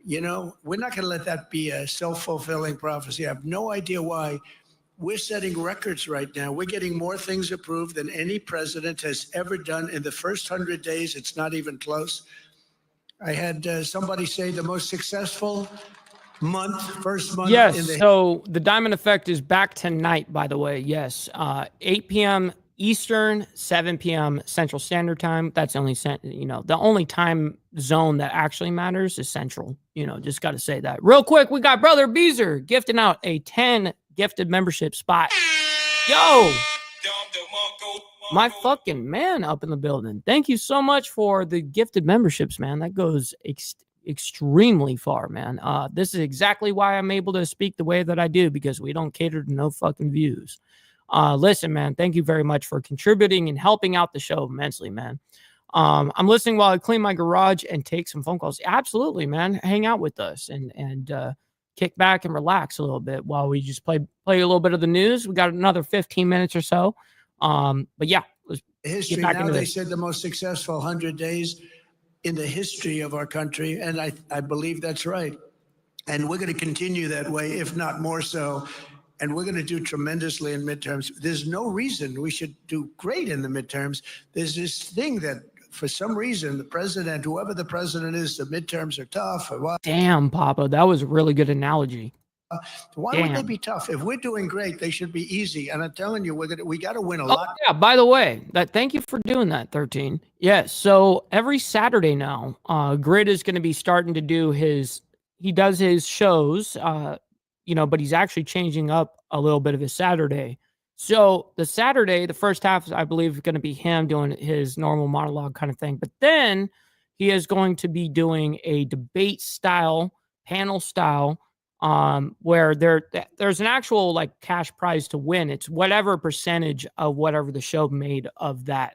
We're not going to let that be a self-fulfilling prophecy. I have no idea why. We're setting records right now. We're getting more things approved than any president has ever done in the first 100 days. It's not even close. I had somebody say the most successful first month. Yes, so the Diamond Effect is back tonight, by the way. Yes, 8 p.m. Eastern, 7 p.m. Central Standard Time. That's only, the only time zone that actually matters is Central. Just got to say that. Real quick, we got Brother Beezer gifting out a 10 gifted membership spot. Yo! My fucking man up in the building. Thank you so much for the gifted memberships, man. That goes extremely far, man. This is exactly why I'm able to speak the way that I do, because we don't cater to no fucking views. Listen, man, thank you very much for contributing and helping out the show immensely, man. I'm listening while I clean my garage and take some phone calls. Absolutely, man. Hang out with us and kick back and relax a little bit while we just play a little bit of the news. We got another 15 minutes or so. But yeah, let's history. get back Now into they this. said the most successful 100 days in the history of our country, and I believe that's right. And we're going to continue that way, if not more so. And we're going to do tremendously in midterms. There's no reason we should do great in the midterms. There's this thing that, for some reason, the president, whoever the president is, the midterms are tough. Or what? Damn, Papa, that was a really good analogy. Why would they be tough? If we're doing great, they should be easy. And I'm telling you, we got to win a lot. Yeah, by the way, thank you for doing that, 13. Yes, so every Saturday now, Grid is going to be starting to do he does his shows, but he's actually changing up a little bit of his Saturday. So the Saturday, the first half, I believe, is going to be him doing his normal monologue kind of thing. But then he is going to be doing a debate style, panel style, where there's an actual like cash prize to win. It's whatever percentage of whatever the show made of that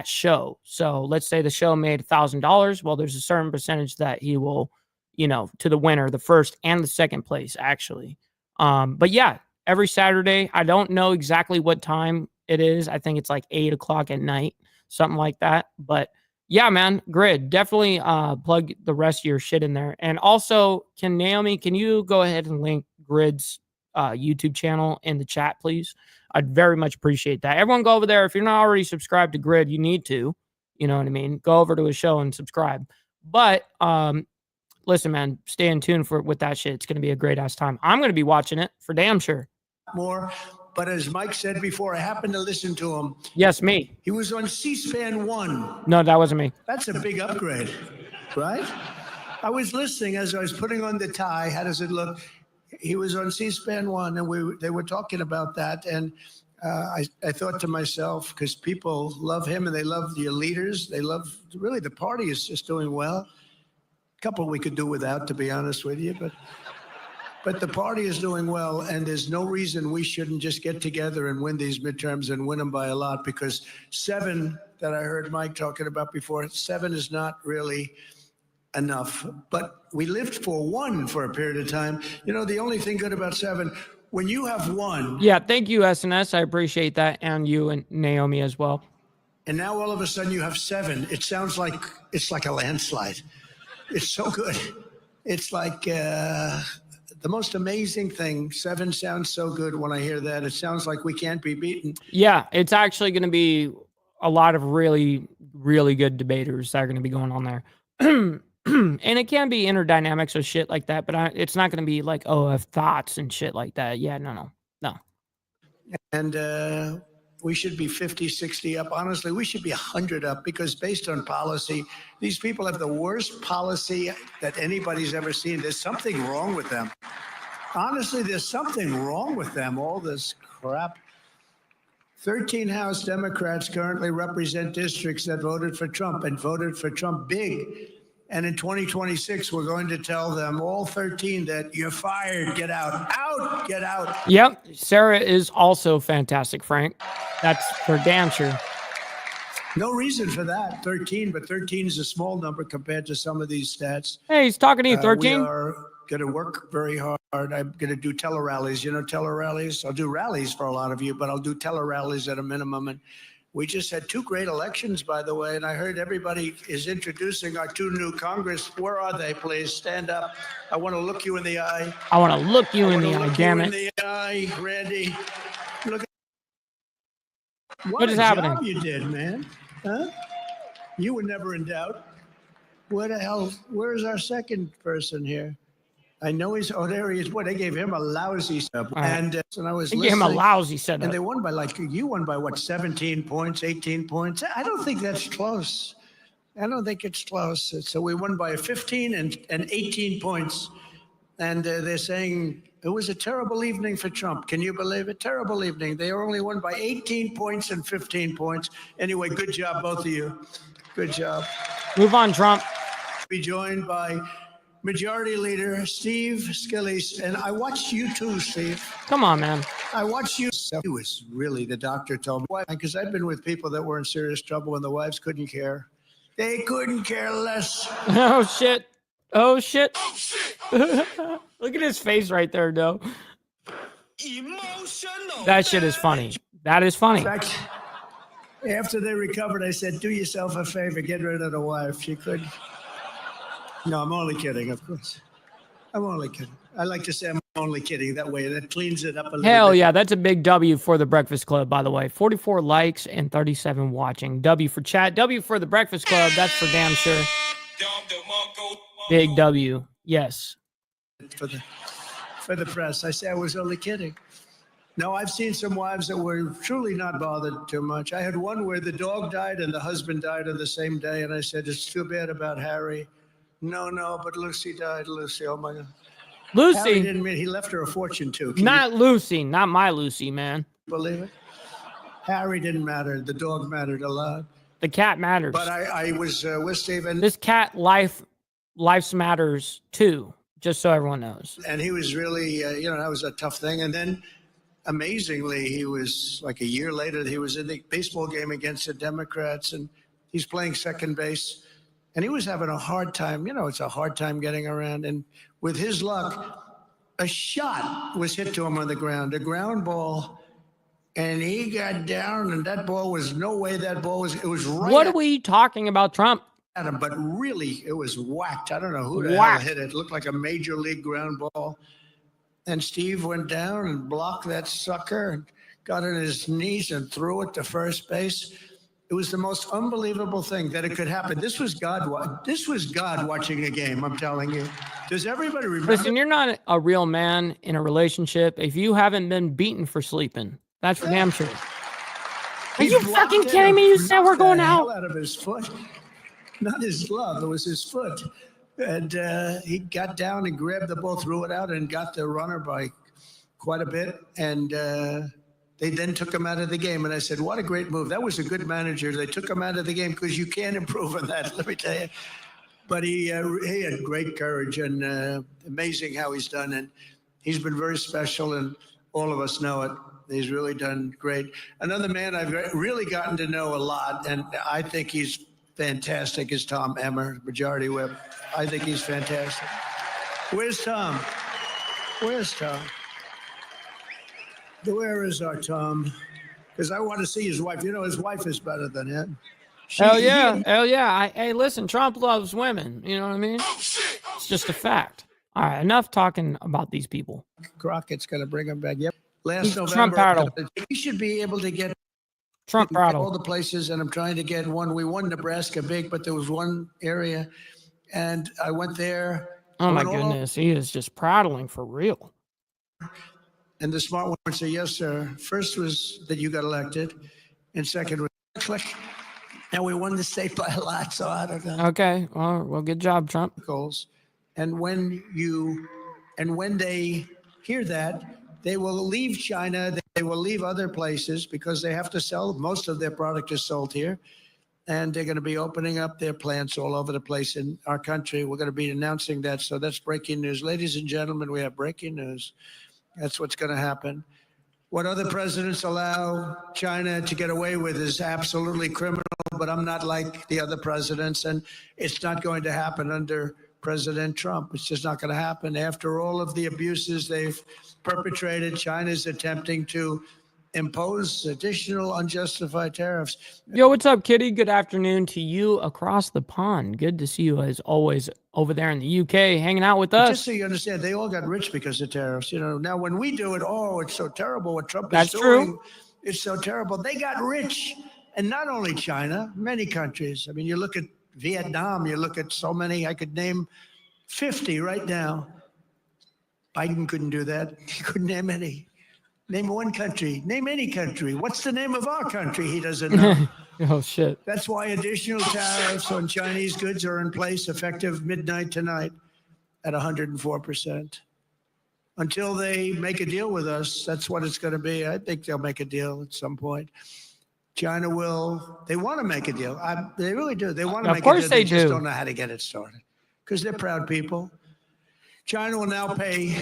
show. So let's say the show made $1,000. Well, there's a certain percentage that he will, to the winner, the first and the second place, actually. But yeah, every Saturday, I don't know exactly what time it is. I think it's like 8 o'clock at night, something like that. But yeah, man, Grid, definitely plug the rest of your shit in there. And also, can you go ahead and link Grid's YouTube channel in the chat, please? I'd very much appreciate that. Everyone go over there. If you're not already subscribed to Grid, you need to. You know what I mean? Go over to his show and subscribe. But listen, man, stay in tune with that shit. It's going to be a great-ass time. I'm going to be watching it for damn sure. More. But as Mike said before, I happened to listen to him. Yes, me. He was on C-SPAN 1. No, that wasn't me. That's a big upgrade, right? I was listening as I was putting on the tie. How does it look? He was on C-SPAN 1, and they were talking about that. And I thought to myself, because people love him and they love your leaders. They love, really, the party is just doing well. A couple we could do without, to be honest with you, but the party is doing well, and there's no reason we shouldn't just get together and win these midterms and win them by a lot, because 7 that I heard Mike talking about before, 7 is not really enough. But we lived for 1 for a period of time. The only thing good about 7, when you have 1. Yeah, thank you, SNS. I appreciate that, and you and Naomi as well. And now all of a sudden you have 7. It sounds like it's like a landslide. It's so good. It's like the most amazing thing. 7 sounds so good when I hear that. It sounds like we can't be beaten. Yeah, it's actually going to be a lot of really, really good debaters that are going to be going on there. And it can be interdynamics or shit like that, but it's not going to be like, I have thoughts and shit like that. Yeah, no. And we should be 50, 60 up. Honestly, we should be 100 up, because based on policy, these people have the worst policy that anybody's ever seen. There's something wrong with them. Honestly, there's something wrong with them, all this crap. 13 House Democrats currently represent districts that voted for Trump, and voted for Trump big. And in 2026, we're going to tell them, all 13, that you're fired, get out, get out. Yep, Sarah is also fantastic, Frank. That's for damn sure. No reason for that, 13, but 13 is a small number compared to some of these stats. Hey, he's talking to you, 13. We are going to work very hard. I'm going to do tele-rallies. Tele-rallies? I'll do rallies for a lot of you, but I'll do tele-rallies at a minimum. And we just had 2 great elections, by the way, and I heard everybody is introducing our 2 new Congress. Where are they? Please stand up. I want to look you in the eye. I want to look you in the eye, damn it. In the eye, Randy. Look at what is happening? Job you did, man. Huh? You were never in doubt. Where the hell? Where's our second person here? I know there he is. Boy, they gave him a lousy setup. And I was listening. Gave him a lousy setup. And they won by you won by what, 17 points, 18 points? I don't think that's close. I don't think it's close. So we won by 15 and 18 points. And they're saying it was a terrible evening for Trump. Can you believe it? Terrible evening. They only won by 18 points and 15 points. Anyway, good job, both of you. Good job. Move on, Trump. Be joined by Majority Leader Steve Scalise. And I watched you too, Steve. Come on, man. I watched you. It was really, the doctor told me. Why? Because I've been with people that were in serious trouble and the wives couldn't care. They couldn't care less. Oh, shit. Oh, shit. Look at his face right there, though. That shit is funny. That is funny. In fact, after they recovered, I said, do yourself a favor, get rid of the wife. She could. No, I'm only kidding, of course. I'm only kidding. I like to say I'm only kidding. That way, that cleans it up a little bit. Hell yeah, that's a big W for the Breakfast Club, by the way. 44 likes and 37 watching. W for chat. W for the Breakfast Club. That's for damn sure. Big W. Yes. For the press. I say I was only kidding. No, I've seen some wives that were truly not bothered too much. I had one where the dog died and the husband died on the same day, and I said, it's too bad about Harry. No, but Lucy died. Lucy, oh my God. Lucy. Harry didn't mean he left her a fortune too. Not Lucy. Not my Lucy, man. Believe it? Harry didn't matter. The dog mattered a lot. The cat matters. But I was with Stephen. This cat life's matters too, just so everyone knows. And he was really, that was a tough thing. And then amazingly, he was like a year later, he was in the baseball game against the Democrats and he's playing second base. And he was having a hard time. It's a hard time getting around. And with his luck, a shot was hit to him on the ground, a ground ball. And he got down, and that ball was no way that ball was. It was right. What are we talking about, Trump? At him, but really, it was whacked. I don't know who the hell hit it. It looked like a major league ground ball. And Steve went down and blocked that sucker and got on his knees and threw it to first base. It was the most unbelievable thing that it could happen. This was God. This was God watching a game. I'm telling you. Does everybody remember? Listen, you're not a real man in a relationship if you haven't been beaten for sleeping. That's for damn sure. Are you fucking kidding me? You said we're going out. Out of his foot, not his glove. It was his foot, and he got down and grabbed the ball, threw it out, and got the runner by quite a bit. And they then took him out of the game. And I said, "What a great move! That was a good manager." They took him out of the game because you can't improve on that. Let me tell you. But he had great courage and amazing how he's done, and he's been very special, and all of us know it. He's really done great. Another man I've really gotten to know a lot, and I think he's fantastic, is Tom Emmer, Majority Whip. I think he's fantastic. Where's Tom? Where's Tom? Where is our Tom? Because I want to see his wife. His wife is better than him. Hell yeah. Hey, listen, Trump loves women. You know what I mean? It's just a fact. All right, enough talking about these people. Crockett's going to bring him back. Yep. Last November, Trump prattle. We should be able to get Trump prattle. All the places, and I'm trying to get one. We won Nebraska big, but there was one area, and I went there. Oh my goodness, he is just prattling for real. And the smart one said, "Yes, sir." First was that you got elected, and second was click. And we won the state by a lot, so I don't know. Okay, well, good job, Trump. Goals, and when they hear that, they will leave China. They will leave other places because they have to sell. Most of their product is sold here. And they're going to be opening up their plants all over the place in our country. We're going to be announcing that. So that's breaking news. Ladies and gentlemen, we have breaking news. That's what's going to happen. What other presidents allow China to get away with is absolutely criminal, but I'm not like the other presidents. And it's not going to happen under President Trump. It's just not going to happen. After all of the abuses they've perpetrated, China's attempting to impose additional unjustified tariffs. Yo, what's up, Kitty? Good afternoon to you across the pond. Good to see you as always over there in the UK hanging out with us. Just so you understand, they all got rich because of tariffs. Now when we do it, it's so terrible what Trump is doing. That's true. It's so terrible. They got rich. And not only China, many countries. I mean, you look at Vietnam, you look at so many, I could name 50 right now. Biden couldn't do that. He couldn't name any. Name one country. Name any country. What's the name of our country? He doesn't know. Oh, shit. That's why additional tariffs on Chinese goods are in place effective midnight tonight at 104%. Until they make a deal with us, that's what it's going to be. I think they'll make a deal at some point. China they want to make a deal. They really do. They want to make a deal. Of course they do. Just don't know how to get it started because they're proud people. China will now pay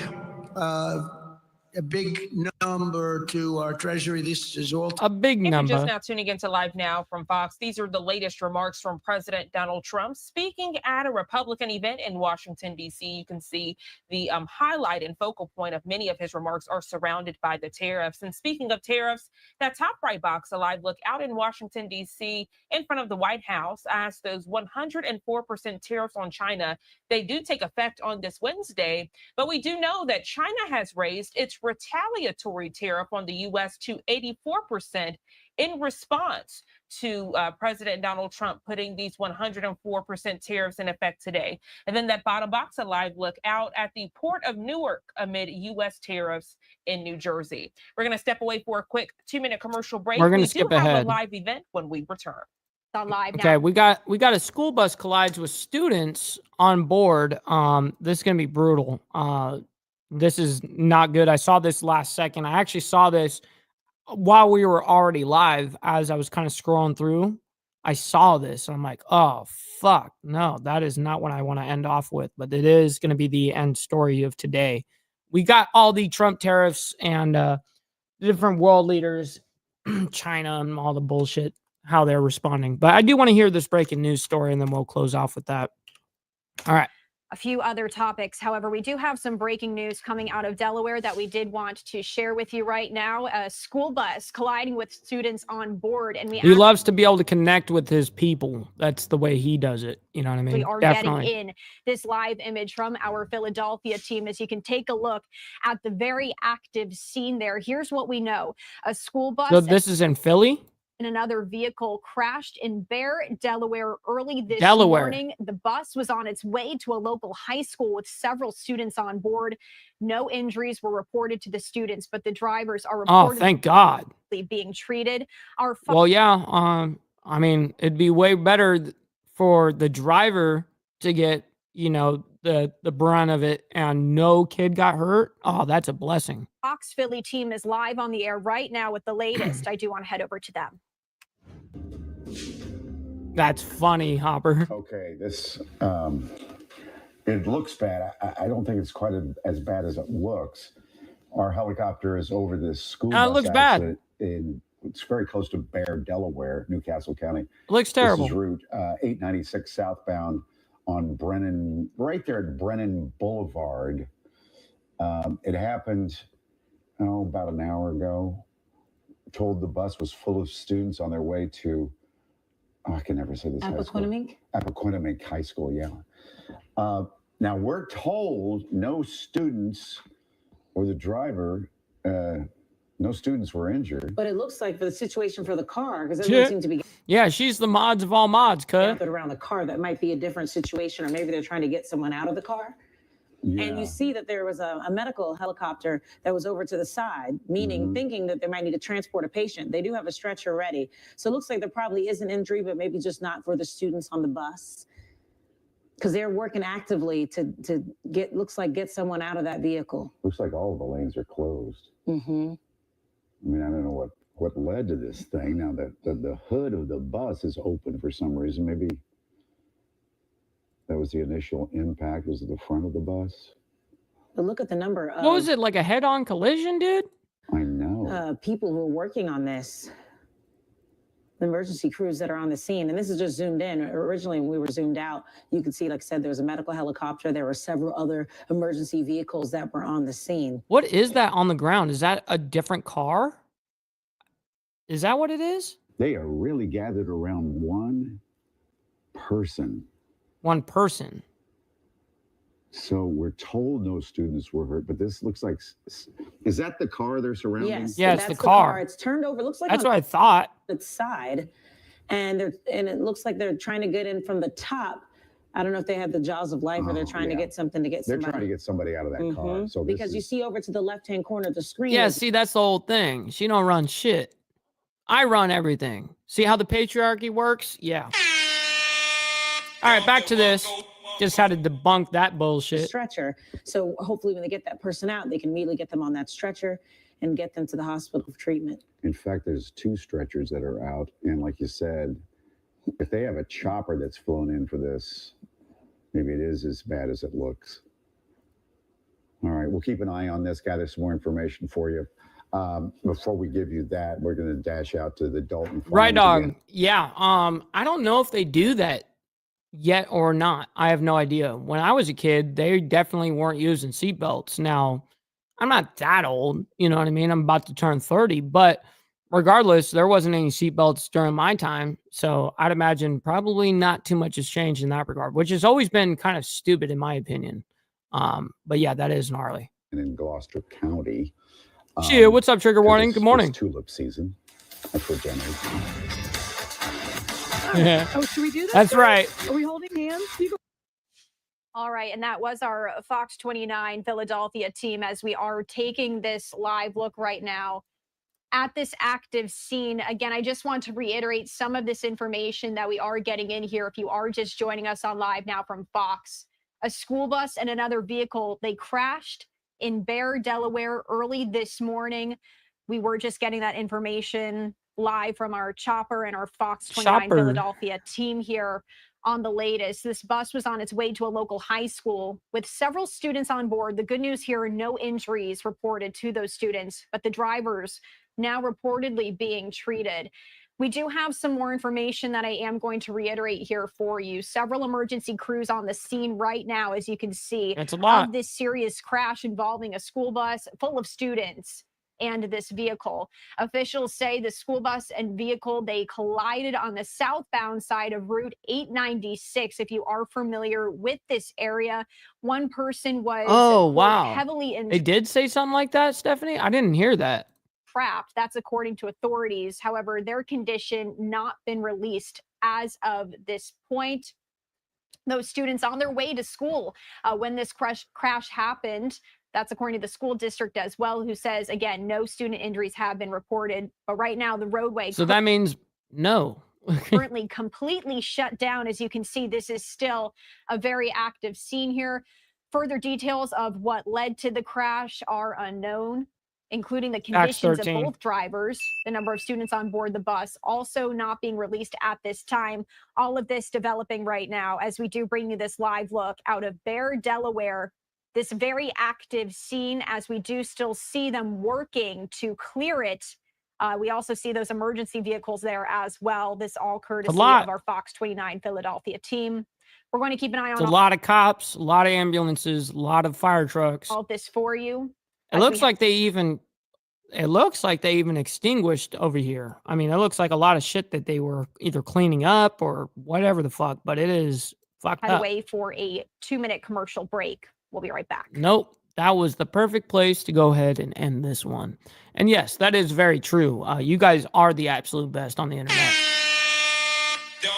a big number to our Treasury. This is all. A big If you're just number. now tuning into Live Now from Fox, these are the latest remarks from President Donald Trump speaking at a Republican event in Washington, D.C. You can see the highlight and focal point of many of his remarks are surrounded by the tariffs. And speaking of tariffs, that top right box, a live look out in Washington, D.C. in front of the White House, as those 104% tariffs on China, they do take effect on this Wednesday. But we do know that China has raised its retaliatory tariff on the U.S. to 84% in response to President Donald Trump putting these 104% tariffs in effect today. And then that bottom box, a live look out at the port of Newark amid U.S. tariffs in New Jersey. We're going to step away for a quick 2-minute commercial break. We're gonna we skip do have ahead. a live event when we return. On Live Okay, Now. we got a school bus collides with students on board. This is gonna be brutal. This is not good. I saw this last second. I actually saw this while we were already live. As I was kind of scrolling through, I saw this. I'm like, oh fuck, no, that is not what I want to end off with. But it is gonna be the end story of today. We got all the Trump tariffs and different world leaders, China and all the bullshit, how they're responding. But I do want to hear this breaking news story, and then we'll close off with that. All right. A few other topics. However, we do have some breaking news coming out of Delaware that we did want to share with you right now. A school bus colliding with students on board. And He loves to be able to connect with his people. That's the way he does it. You know what I mean? We are getting in this live image from our Philadelphia team, as you can take a look at the very active scene there. Here's what we know. A school bus. So this is in Philly? And another vehicle crashed in Bear, Delaware early this Delaware. morning. The bus was on its way to a local high school with several students on board. No injuries were reported to the students, but the drivers are reportedly thank God. being treated. Well, yeah. I mean, it'd be way better for the driver to get, you know, the brunt of it, and no kid got hurt. Oh, that's a blessing. Fox Philly team is live on the air right now with the latest. I do want to head over to them. That's funny, Hopper. Okay, this it looks bad. I don't think it's quite as bad as it looks. Our helicopter is over this school bus it looks bad. It's very close to Bear, Delaware, Newcastle County. It looks terrible. This is Route 896 southbound on Brennan, right there at Brennan Boulevard. It happened, about an hour ago. Told the bus was full of students on their way to, I can never say this. Appoquinimink High School, yeah. Now we're told no students or the driver, no students were injured. But it looks like for the situation for the car, because everyone seems to be she's the mods of all mods, gathered around the car. That might be a different situation, or maybe they're trying to get someone out of the car. Yeah. And you see that there was a medical helicopter that was over to the side, meaning thinking that they might need to transport a patient. They do have a stretcher ready. So it looks like there probably is an injury, but maybe just not for the students on the bus. Because they're working actively to get someone out of that vehicle. Looks like all of the lanes are closed. Mm-hmm. I mean, I don't know what led to this thing. Now the hood of the bus is open for some reason. Maybe that was the initial impact. Was it the front of the bus? But look at the number of... What was it, like a head-on collision, dude? I know. People who are working on this. The emergency crews that are on the scene. And this is just zoomed in. Originally, when we were zoomed out, you could see, like I said, there was a medical helicopter. There were several other emergency vehicles that were on the scene. What is that on the ground? Is that a different car? Is that what it is? They are really gathered around one person. One person. So we're told no students were hurt, but this looks like, is that the car they're surrounding? Yes, yeah, it's the car. It's turned over. It looks like that's what I thought. Its side, and it looks like they're trying to get in from the top. I don't know if they have the jaws of life, or they're trying to get something to get somebody. They're trying to get somebody out of that car. So because you see over to the left-hand corner of the screen. Yeah, see, that's the whole thing. She don't run shit. I run everything. See how the patriarchy works? Yeah. All right, back to this. Just had to debunk that bullshit. Stretcher. So hopefully when they get that person out, they can immediately get them on that stretcher and get them to the hospital for treatment. In fact, there's 2 stretchers that are out. And like you said, if they have a chopper that's flown in for this, maybe it is as bad as it looks. All right, we'll keep an eye on this, gather some more information for you. Before we give you that, we're going to dash out to the Dalton Farms Right, dog. again. Yeah. I don't know if they do that yet or not. I have no idea. When I was a kid, they definitely weren't using seatbelts. Now, I'm not that old, you know what I mean? I'm about to turn 30, but regardless, there wasn't any seatbelts during my time. So I'd imagine probably not too much has changed in that regard, which has always been kind of stupid in my opinion. But yeah, that is gnarly. And in Gloucester County. Shit, what's up, Trigger Warning? Good morning. It's tulip season. That's what Jenny. Yeah. Oh, should we do that? That's right. Are we holding hands? All right, and that was our Fox 29 Philadelphia team as we are taking this live look right now at this active scene. Again, I just want to reiterate some of this information that we are getting in here. If you are just joining us on live now from Fox, a school bus and another vehicle, they crashed in Bear, Delaware early this morning. We were just getting that information live from our Chopper and our Fox 29 Philadelphia team here on the latest. This bus was on its way to a local high school with several students on board. The good news here, no injuries reported to those students, but the drivers now reportedly being treated. We do have some more information that I am going to reiterate here for you. Several emergency crews on the scene right now, as you can see, That's a lot. of this serious crash involving a school bus full of students and this vehicle. Officials say the school bus and vehicle, they collided on the southbound side of Route 896. If you are familiar with this area, one person was quote, heavily injured. They did say something like that, Stephanie? I didn't hear that. Trapped. That's according to authorities. However, their condition not been released as of this point. Those students on their way to school when this crash happened. That's according to the school district as well, who says, again, no student injuries have been reported. But right now, the roadway. So that means no. Currently completely shut down. As you can see, this is still a very active scene here. Further details of what led to the crash are unknown, including the conditions of both drivers, the number of students on board the bus, also not being released at this time. All of this developing right now as we do bring you this live look out of Bear, Delaware. This very active scene as we do still see them working to clear it. We also see those emergency vehicles there as well. This all courtesy of our Fox 29 Philadelphia team. We're going to keep an eye on a lot of cops, a lot of ambulances, a lot of fire trucks. All this for you. It looks like they even extinguished over here. I mean, it looks like a lot of shit that they were either cleaning up or whatever the fuck, but it is fucked Head up. away for a 2-minute commercial break. We'll be right back. Nope. That was the perfect place to go ahead and end this one. And yes, that is very true. You guys are the absolute best on the internet.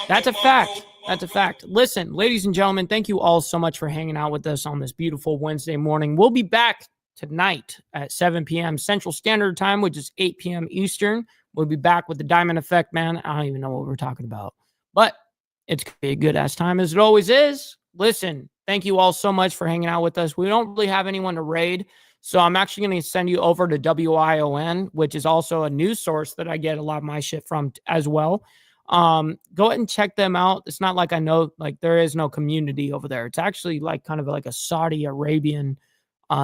That's a fact. That's a fact. Listen, ladies and gentlemen, thank you all so much for hanging out with us on this beautiful Wednesday morning. We'll be back tonight at 7 p.m. Central Standard Time, which is 8 p.m. Eastern. We'll be back with the Diamond Effect, man. I don't even know what we're talking about, but it's going to be a good-ass time as it always is. Listen, thank you all so much for hanging out with us. We don't really have anyone to raid, so I'm actually going to send you over to WION, which is also a news source that I get a lot of my shit from as well. Go ahead and check them out. It's not like I know, like, there is no community over there. It's actually like kind of like a Saudi Arabian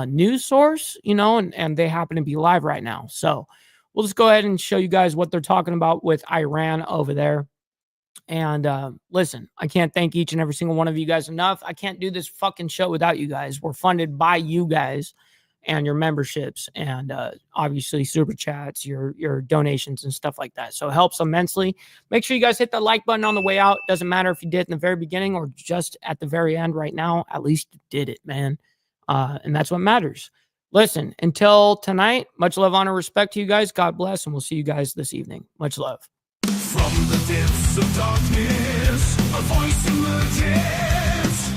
news source, you know, and they happen to be live right now. So we'll just go ahead and show you guys what they're talking about with Iran over there. And listen, I can't thank each and every single one of you guys enough. I can't do this fucking show without you guys. We're funded by you guys and your memberships and obviously super chats, your donations and stuff like that. So it helps immensely. Make sure you guys hit that like button on the way out. Doesn't matter if you did it in the very beginning or just at the very end right now. At least you did it, man. And that's what matters. Listen, until tonight, much love, honor, respect to you guys. God bless, and we'll see you guys this evening. Much love. From the depths of darkness, a voice emerges,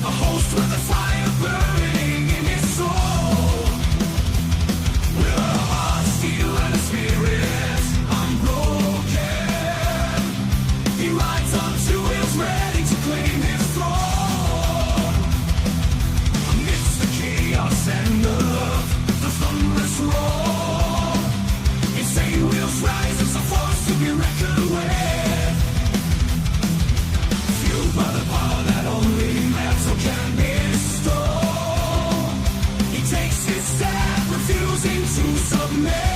a host with a fire burning in his soul. With a heart steel and a spirit unbroken, he rides on two wheels ready to claim his throne. Amidst the chaos and the thunderous roar, insane wheels rise as a force to be reckoned with. Fueled by the power that only metal can bestow. submit.